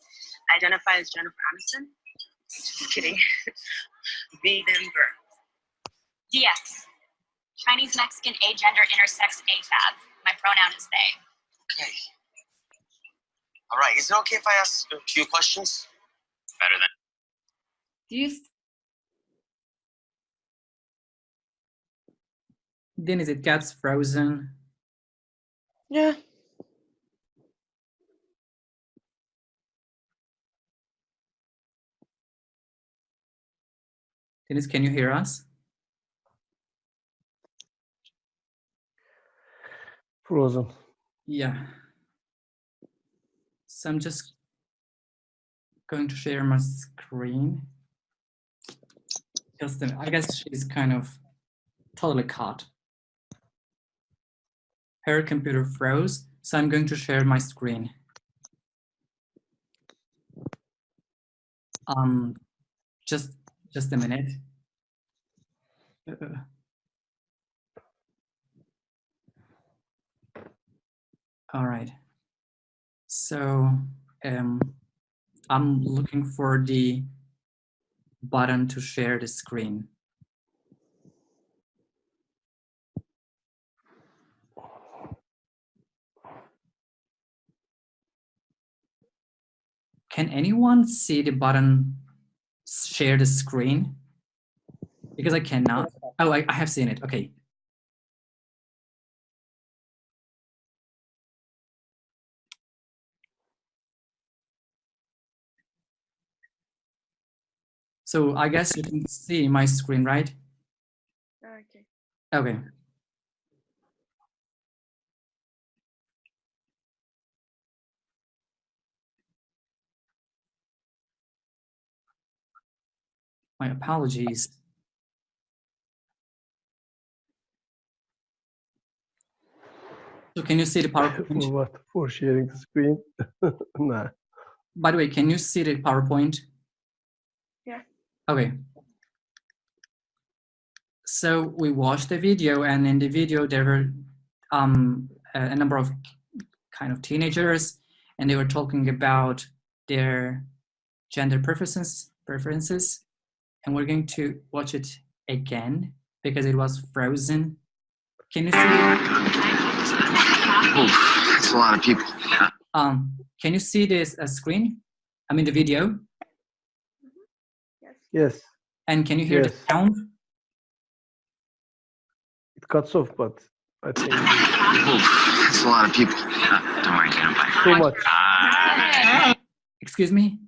I identify as Jennifer Aniston. Just kidding. Vegan girl. DX. Chinese, Mexican, agender, intersex, AFAB. My pronoun is they. Okay. All right. Is it okay if I ask a few questions? Better than. Do you Dennis, it gets frozen. Yeah. Dennis, can you hear us? Frozen. Yeah. So I'm just going to share my screen. Just I guess she's kind of totally caught. Her computer froze, so I'm going to share my screen. Just a minute. All right. So I'm looking for the button to share the screen. Can anyone see the button share the screen? Because I cannot. Oh, I have seen it. Okay. So I guess you can see my screen, right? Okay. Okay. My apologies. So can you see the PowerPoint? For what? For sharing the screen? Nah. By the way, can you see the PowerPoint? Yeah. Okay. So we watched the video, and in the video there were a number of kind of teenagers, and they were talking about their gender preferences, and we're going to watch it again because it was frozen. Can you see? That's a lot of people. Yeah. Can you see this screen? I mean the video. Yes. And can you hear the sound? It cuts off, but I think That's a lot of people. Yeah. Don't worry, get them too much. Excuse me?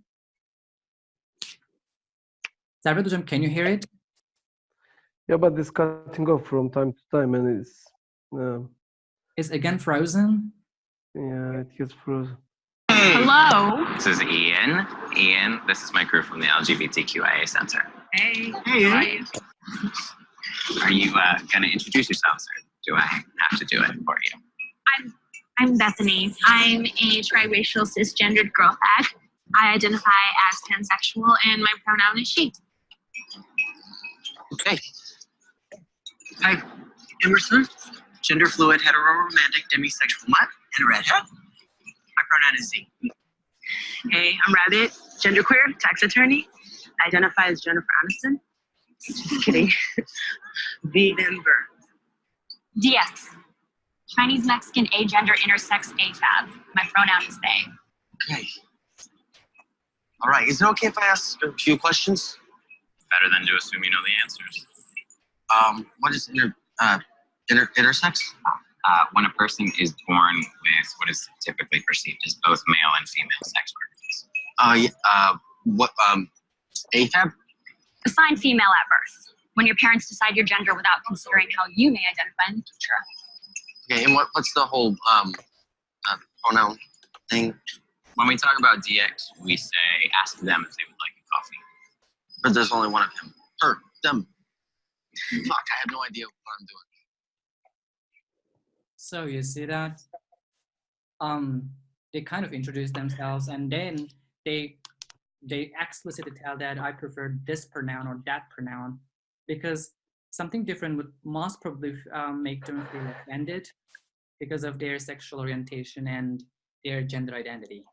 Servet hocam, can you hear it? Yeah, but it's cutting off from time to time, and it's again frozen. Yeah, it gets frozen. Hello. This is Ian. Ian, this is my crew from the LGBTQIA Center. Hey. Hey. Are you going to introduce yourselves, or do I have to do it for you? I'm Bethany. I'm a triracial cisgendered girl fag. I identify as pansexual and my pronoun is she. Okay. Hi, Emerson. Gender fluid, heteroromantic, demisexual mutt, and redhead. My pronoun is Z. Hey, I'm Rabbit, genderqueer, tax attorney. I identify as Jennifer Aniston. Just kidding. Vegan girl. DX. Chinese, Mexican, agender, intersex, AFAB. My pronoun is they. Okay. All right. Is it okay if I ask a few questions? Better than to assume you know the answers. What is intersex? When a person is born with what is typically perceived as both male and female sex organs. What, AFAB? Assigned female at birth. When your parents decide your gender without considering how you may identify in the future. Okay, and what's the whole pronoun thing? When we talk about DX, we say ask them if they would like a coffee. But there's only one of him. Her, them. Fuck, I have no idea what I'm doing. So you see that they kind of introduce themselves, and then they explicitly tell that I prefer this pronoun or that pronoun, because something different would most probably make them feel offended because of their sexual orientation and their gender identity.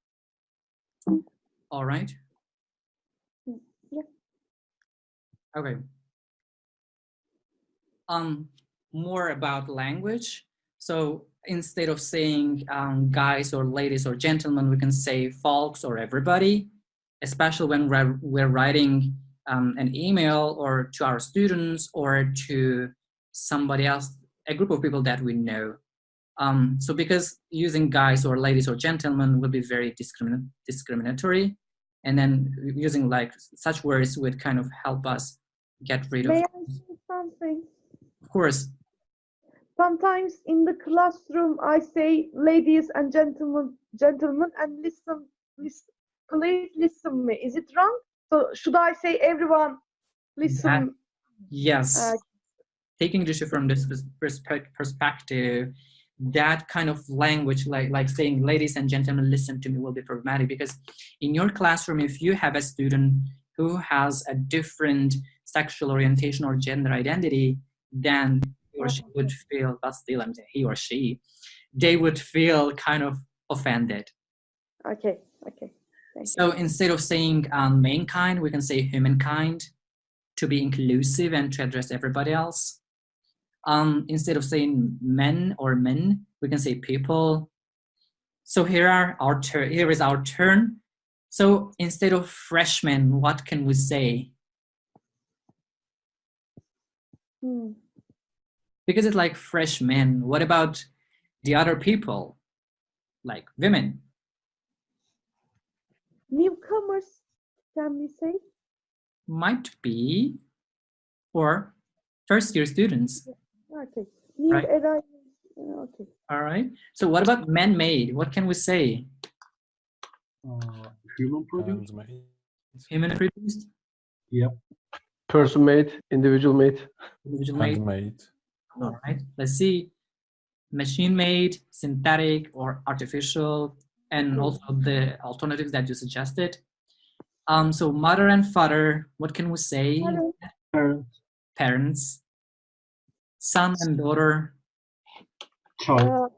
All right? Yeah. Okay. More about language. So instead of saying guys or ladies or gentlemen, we can say folks or everybody, especially when we're writing an email or to our students or to somebody else, a group of people that we know. So because using guys or ladies or gentlemen will be very discriminatory, and then using like such words would kind of help us get rid of. May I say something? Of course. Sometimes in the classroom, I say ladies and gentlemen, and listen, please listen me. Is it wrong? So should I say everyone listen? Yes. Taking the issue from this perspective, that kind of language, like saying ladies and gentlemen, listen to me, will be problematic, because in your classroom, if you have a student who has a different sexual orientation or gender identity, then he or she would feel, but still I'm saying he or she, they would feel kind of offended. Okay. So instead of saying mankind, we can say humankind, to be inclusive and to address everybody else. Instead of saying men or men, we can say people. So here is our turn. So instead of freshmen, what can we say? Because it's like freshmen. What about the other people, like women? Newcomers, can we say? Might be, or first year students. Okay. New right? era. Okay. All right. So what about man-made? What can we say? Human produced. Human produced? Yep. Person made, individual made. Individual made. Handmade. All right. Let's see. Machine made, synthetic, or artificial, and also the alternatives that you suggested. So mother and father, what can we say? Parents. Parents. Son and daughter. Child.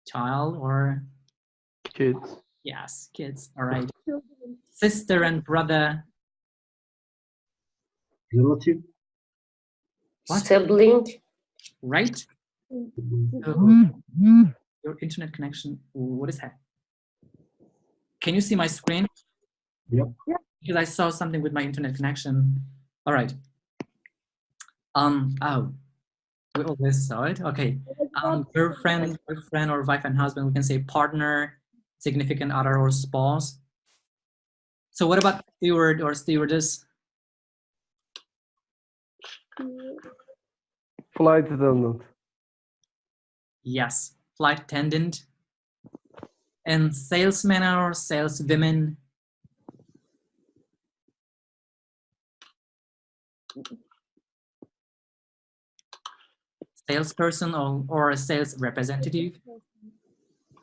Child or kids. Yes, kids. All right. Sister and brother. Relative. What? Sibling. Right. Your internet connection. What is that? Can you see my screen? Yep. Because I saw something with my internet connection. All right. Oh, we always saw it. Okay. Girlfriend or wife and husband, we can say partner, significant other, or spouse. So what about steward or stewardess? Flight attendant. Yes, flight attendant. And salesman or saleswomen? Salesperson or a sales representative.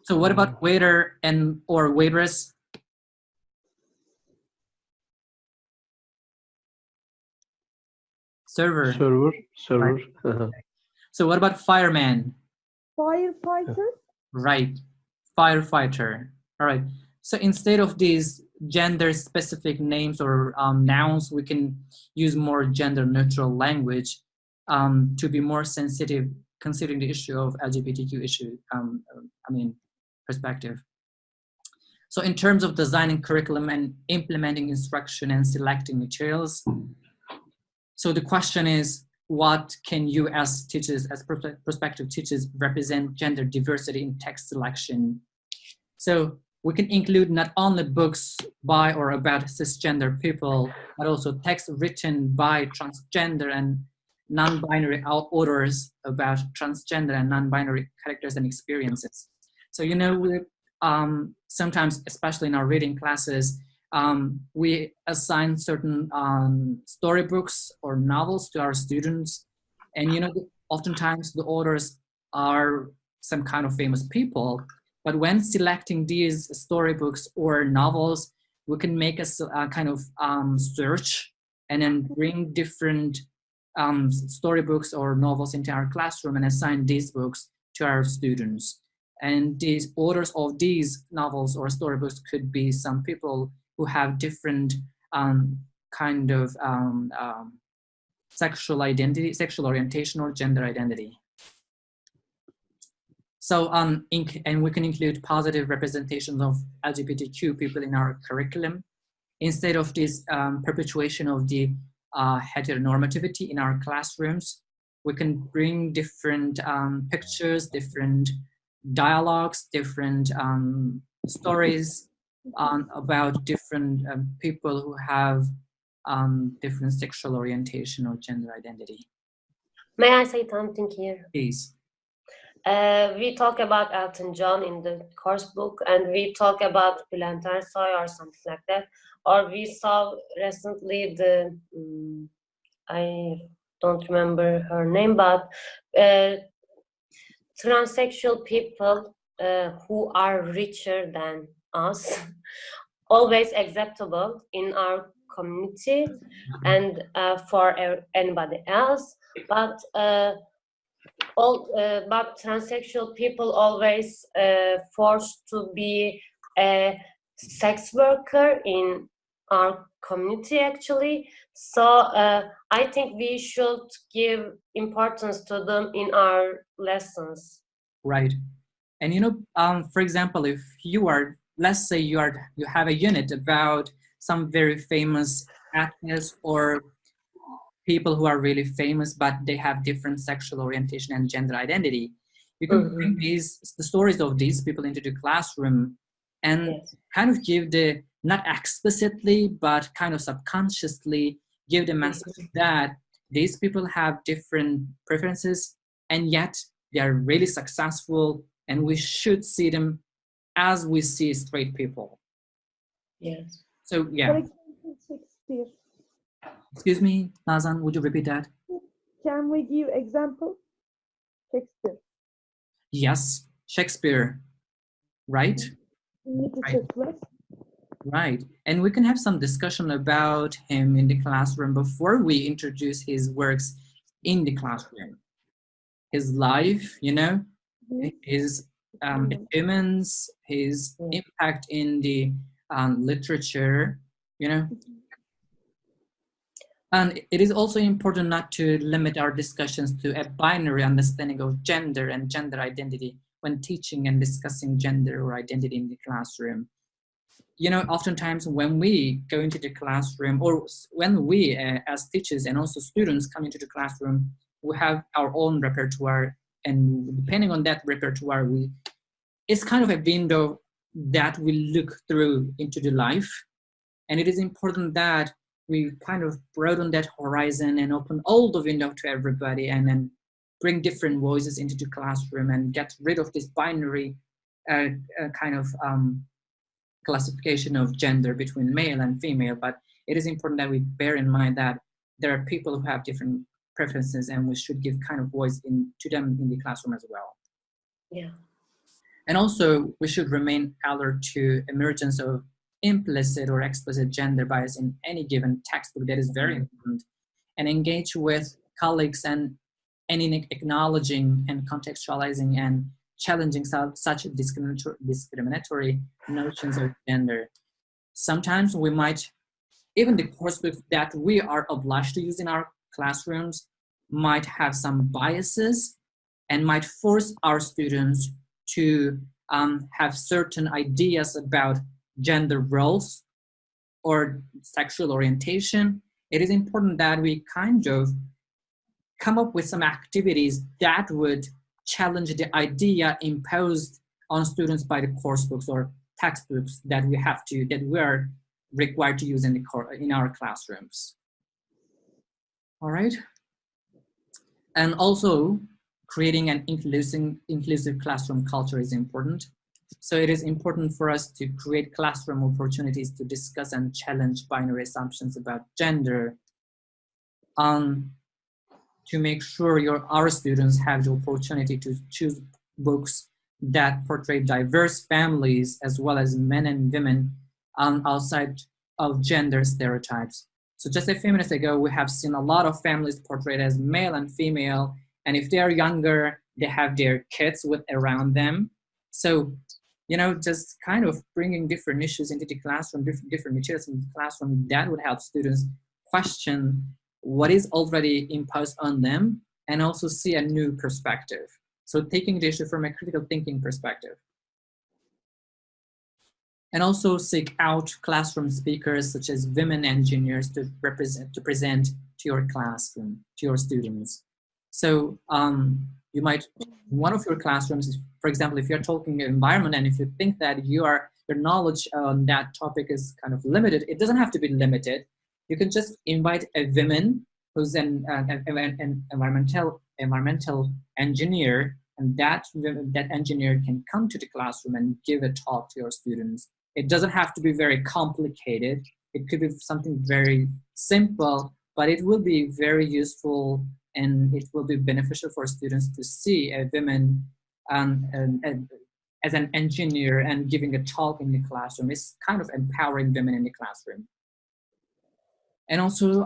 So what about waiter and or waitress? Server. Server. Right. So what about fireman? Firefighter. Right, firefighter. All right. So instead of these gender-specific names or nouns, we can use more gender-neutral language to be more sensitive, considering the issue of LGBTQ issue. Perspective. So in terms of designing curriculum and implementing instruction and selecting materials, so the question is, what can you as teachers, as prospective teachers, represent gender diversity in text selection? So we can include not only books by or about cisgender people, but also text written by transgender and non-binary authors about transgender and non-binary characters and experiences. So, you know, we sometimes, especially in our reading classes, we assign certain storybooks or novels to our students. And oftentimes the authors are some kind of famous people, but when selecting these storybooks or novels, we can make a kind of search and then bring different storybooks or novels into our classroom and assign these books to our students. And these authors of these novels or storybooks could be some people who have different kind of sexual identity, sexual orientation, or gender identity. So, and we can include positive representations of LGBTQ people in our curriculum, instead of this perpetuation of the heteronormativity in our classrooms. We can bring different pictures, different dialogues, different stories about different people who have different sexual orientation or gender identity. May I say something here? Please. We talk about Elton John in the course book, and we talk about Bülent Ersoy or something like that. Or we saw recently the, I don't remember her name, but transsexual people who are richer than us, always acceptable in our community and for anybody else, but transsexual people always forced to be a sex worker in our community, actually. So I think we should give importance to them in our lessons. Right. And for example, if you are, let's say you have a unit about some very famous actors or people who are really famous, but they have different sexual orientation and gender identity. You can bring the stories of these people into the classroom and kind of give the, not explicitly, but kind of subconsciously give the message that these people have different preferences, and yet they are really successful, and we should see them as we see straight people. Yes. So, yeah. For example, Shakespeare. Excuse me, Nazan, would you repeat that? Can we give example? Shakespeare. Yes, Shakespeare, right? Right, and we can have some discussion about him in the classroom before we introduce his works in the classroom. His life, his achievements, his impact in the literature, And it is also important not to limit our discussions to a binary understanding of gender and gender identity when teaching and discussing gender or identity in the classroom. Oftentimes when we go into the classroom, or when we as teachers and also students come into the classroom, we have our own repertoire, and depending on that repertoire, it's kind of a window that we look through into the life. And it is important that we kind of broaden that horizon and open all the window to everybody, and then bring different voices into the classroom and get rid of this binary kind of classification of gender between male and female. But it is important that we bear in mind that there are people who have different preferences, and we should give kind of voice to them in the classroom as well. Yeah. And also we should remain alert to emergence of implicit or explicit gender bias in any given textbook. That is very important, and engage with colleagues and in acknowledging and contextualizing and challenging such discriminatory notions of gender. Sometimes we might, even the course books that we are obliged to use in our classrooms might have some biases and might force our students to have certain ideas about gender roles or sexual orientation. It is important that we kind of come up with some activities that would challenge the idea imposed on students by the course books or textbooks that we are required to use in our classrooms. All right. And also creating an inclusive classroom culture is important. So it is important for us to create classroom opportunities to discuss and challenge binary assumptions about gender, to make sure our students have the opportunity to choose books that portray diverse families as well as men and women outside of gender stereotypes. So just a few minutes ago, we have seen a lot of families portrayed as male and female, and if they are younger, they have their kids with around them. So, you know, just kind of bringing different issues into the classroom, different materials in the classroom, that would help students question what is already imposed on them and also see a new perspective. So taking the issue from a critical thinking perspective. And also seek out classroom speakers such as women engineers to present to your classroom, to your students. So you might, in one of your classrooms, for example, if you're talking environment and if you think that your knowledge on that topic is kind of limited, it doesn't have to be limited. You can just invite a woman who's an environmental engineer, and that engineer can come to the classroom and give a talk to your students. It doesn't have to be very complicated. It could be something very simple, but it will be very useful and it will be beneficial for students to see a woman as an engineer and giving a talk in the classroom. It's kind of empowering women in the classroom. And also,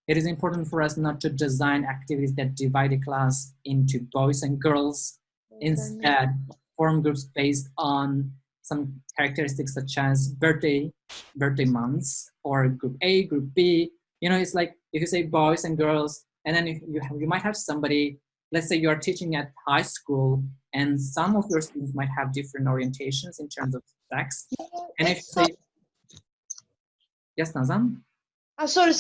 it is important for us not to design activities that divide the class into boys and girls. Instead, form groups based on some characteristics such as birthday months, or group A, group B. You know, it's like if you say boys and girls, and then you might have somebody, let's say you are teaching at high school, and some of your students might have different orientations in terms of sex. And if you say, yes, Nazan? Sorry.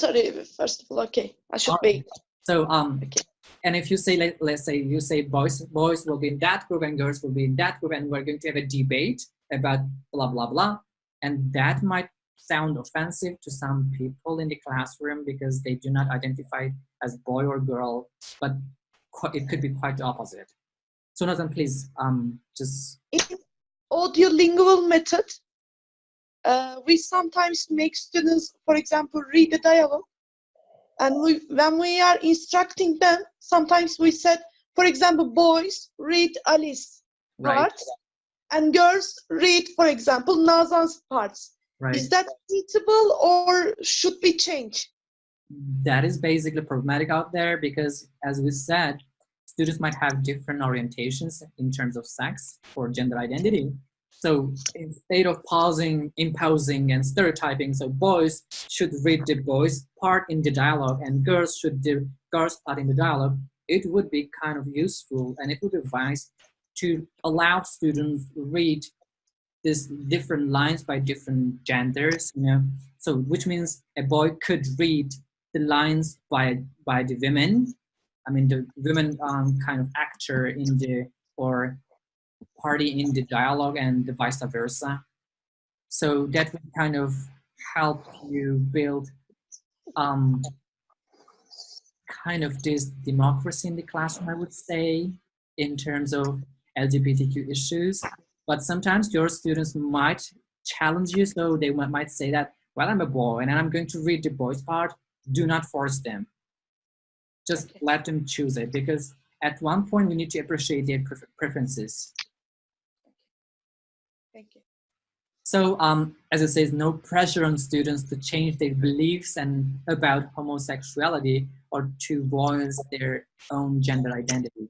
First of all, okay, I should wait. So, okay. And if you say, let's say you say boys will be in that group and girls will be in that group, and we're going to have a debate about blah, blah, blah. And that might sound offensive to some people in the classroom because they do not identify as boy or girl, but it could be quite the opposite. So Nazan, please, just. In audiolingual method, we sometimes make students, for example, read the dialogue. And when we are instructing them, sometimes we said, for example, boys read Alice parts, and girls read, for example, Nazan's parts. Right. Is that suitable or should we change? That is basically problematic out there because, as we said, students might have different orientations in terms of sex or gender identity. So instead of imposing and stereotyping, so boys should read the boys part in the dialogue and girls should do girls part in the dialogue, it would be kind of useful and it would be wise to allow students read these different lines by different genders, you know. So which means a boy could read the lines by the women. I mean the women kind of actor in the or party in the dialogue and the vice versa. So that would kind of help you build kind of this democracy in the classroom, I would say, in terms of LGBTQ issues. But sometimes your students might challenge you, so they might say that, well, I'm a boy and I'm going to read the boys part. Do not force them. Just let them choose it, because at one point we need to appreciate their preferences. Thank you. So, as it says, no pressure on students to change their beliefs and about homosexuality or to voice their own gender identity.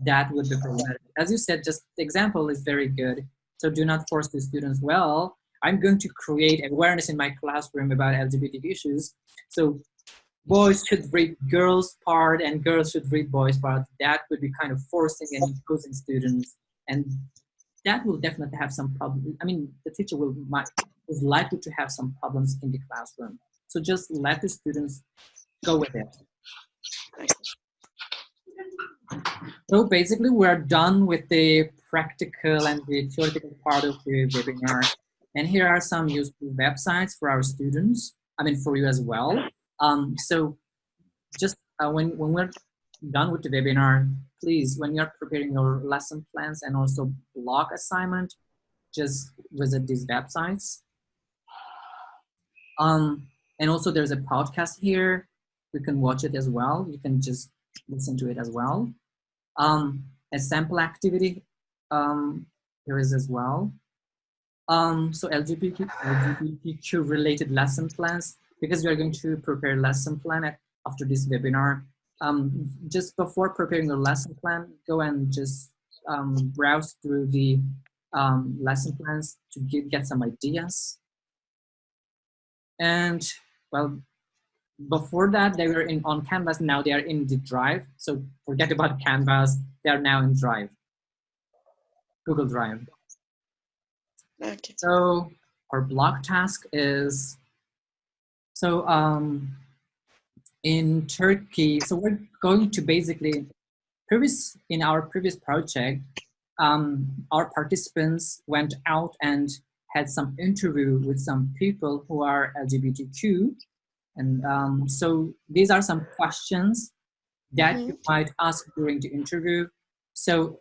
That would be problematic. As you said, just the example is very good. So do not force the students, well, I'm going to create awareness in my classroom about LGBT issues. So boys should read girls' part and girls should read boys' part. That would be kind of forcing and imposing students. And that will definitely have some problems. I mean, the teacher is likely to have some problems in the classroom. So just let the students go with it. So basically, we're done with the practical and the theoretical part of the webinar. And here are some useful websites for our students. I mean, for you as well. So just when we're done with the webinar, please, when you're preparing your lesson plans and also block assignment, just visit these websites. And also there's a podcast here. You can watch it as well. You can just listen to it as well. A sample activity here is as well. So LGBTQ related lesson plans, because we are going to prepare lesson plan after this webinar. Just before preparing your lesson plan, go and just browse through the lesson plans to get some ideas. And well, before that they were on Canvas, now they are in the Drive. So forget about Canvas, they are now in Drive, Google Drive. Okay. So our block task is, so in Turkey, so we're going to basically, in our previous project, our participants went out and had some interview with some people who are LGBTQ. And so these are some questions that you might ask during the interview. So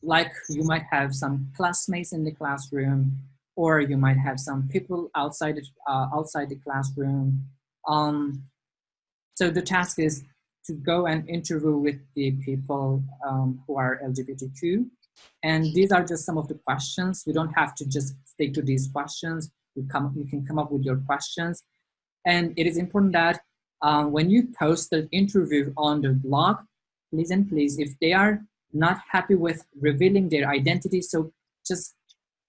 like you might have some classmates in the classroom, or you might have some people outside the classroom. So the task is to go and interview with the people who are LGBTQ. And these are just some of the questions. You don't have to just stick to these questions. You can come up with your questions. And it is important that when you post the interview on the blog, please and please, if they are not happy with revealing their identity, so just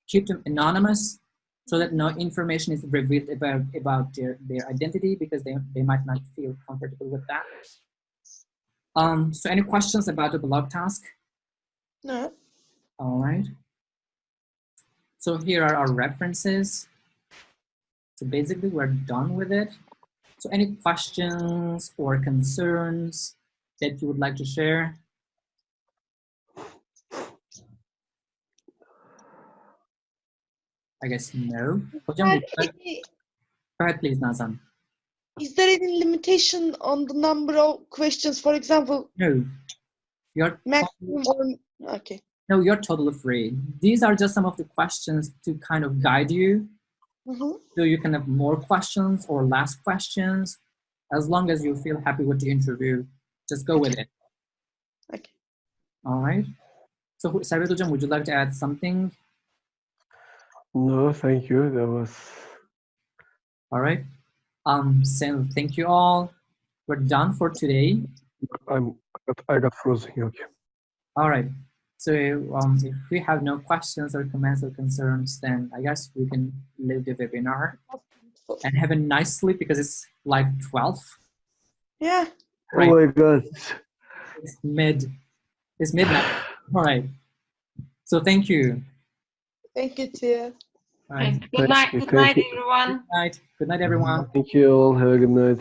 keep them anonymous so that no information is revealed about their identity, because they might not feel comfortable with that. So any questions about the blog task? No. All right. So here are our references. So basically we're done with it. So any questions or concerns that you would like to share? I guess no. Go ahead, please, Nazan. Is there any limitation on the number of questions? For example, no. You're maximum or okay. No, you're totally free. These are just some of the questions to kind of guide you. So you can have more questions or less questions. As long as you feel happy with the interview, just go with it. Okay. All right. So, Servet Hocam, would you like to add something? No, thank you. That was. All right. So thank you all. We're done for today. I got frozen. Okay. All right. So if we have no questions or comments or concerns, then I guess we can leave the webinar and have a nice sleep, because it's like 12. Yeah. Right. Oh my God. It's midnight. All right. So thank you. Thank you, Tia. All right. Good night, everyone. Good night, everyone. Thank you all. Have a good night.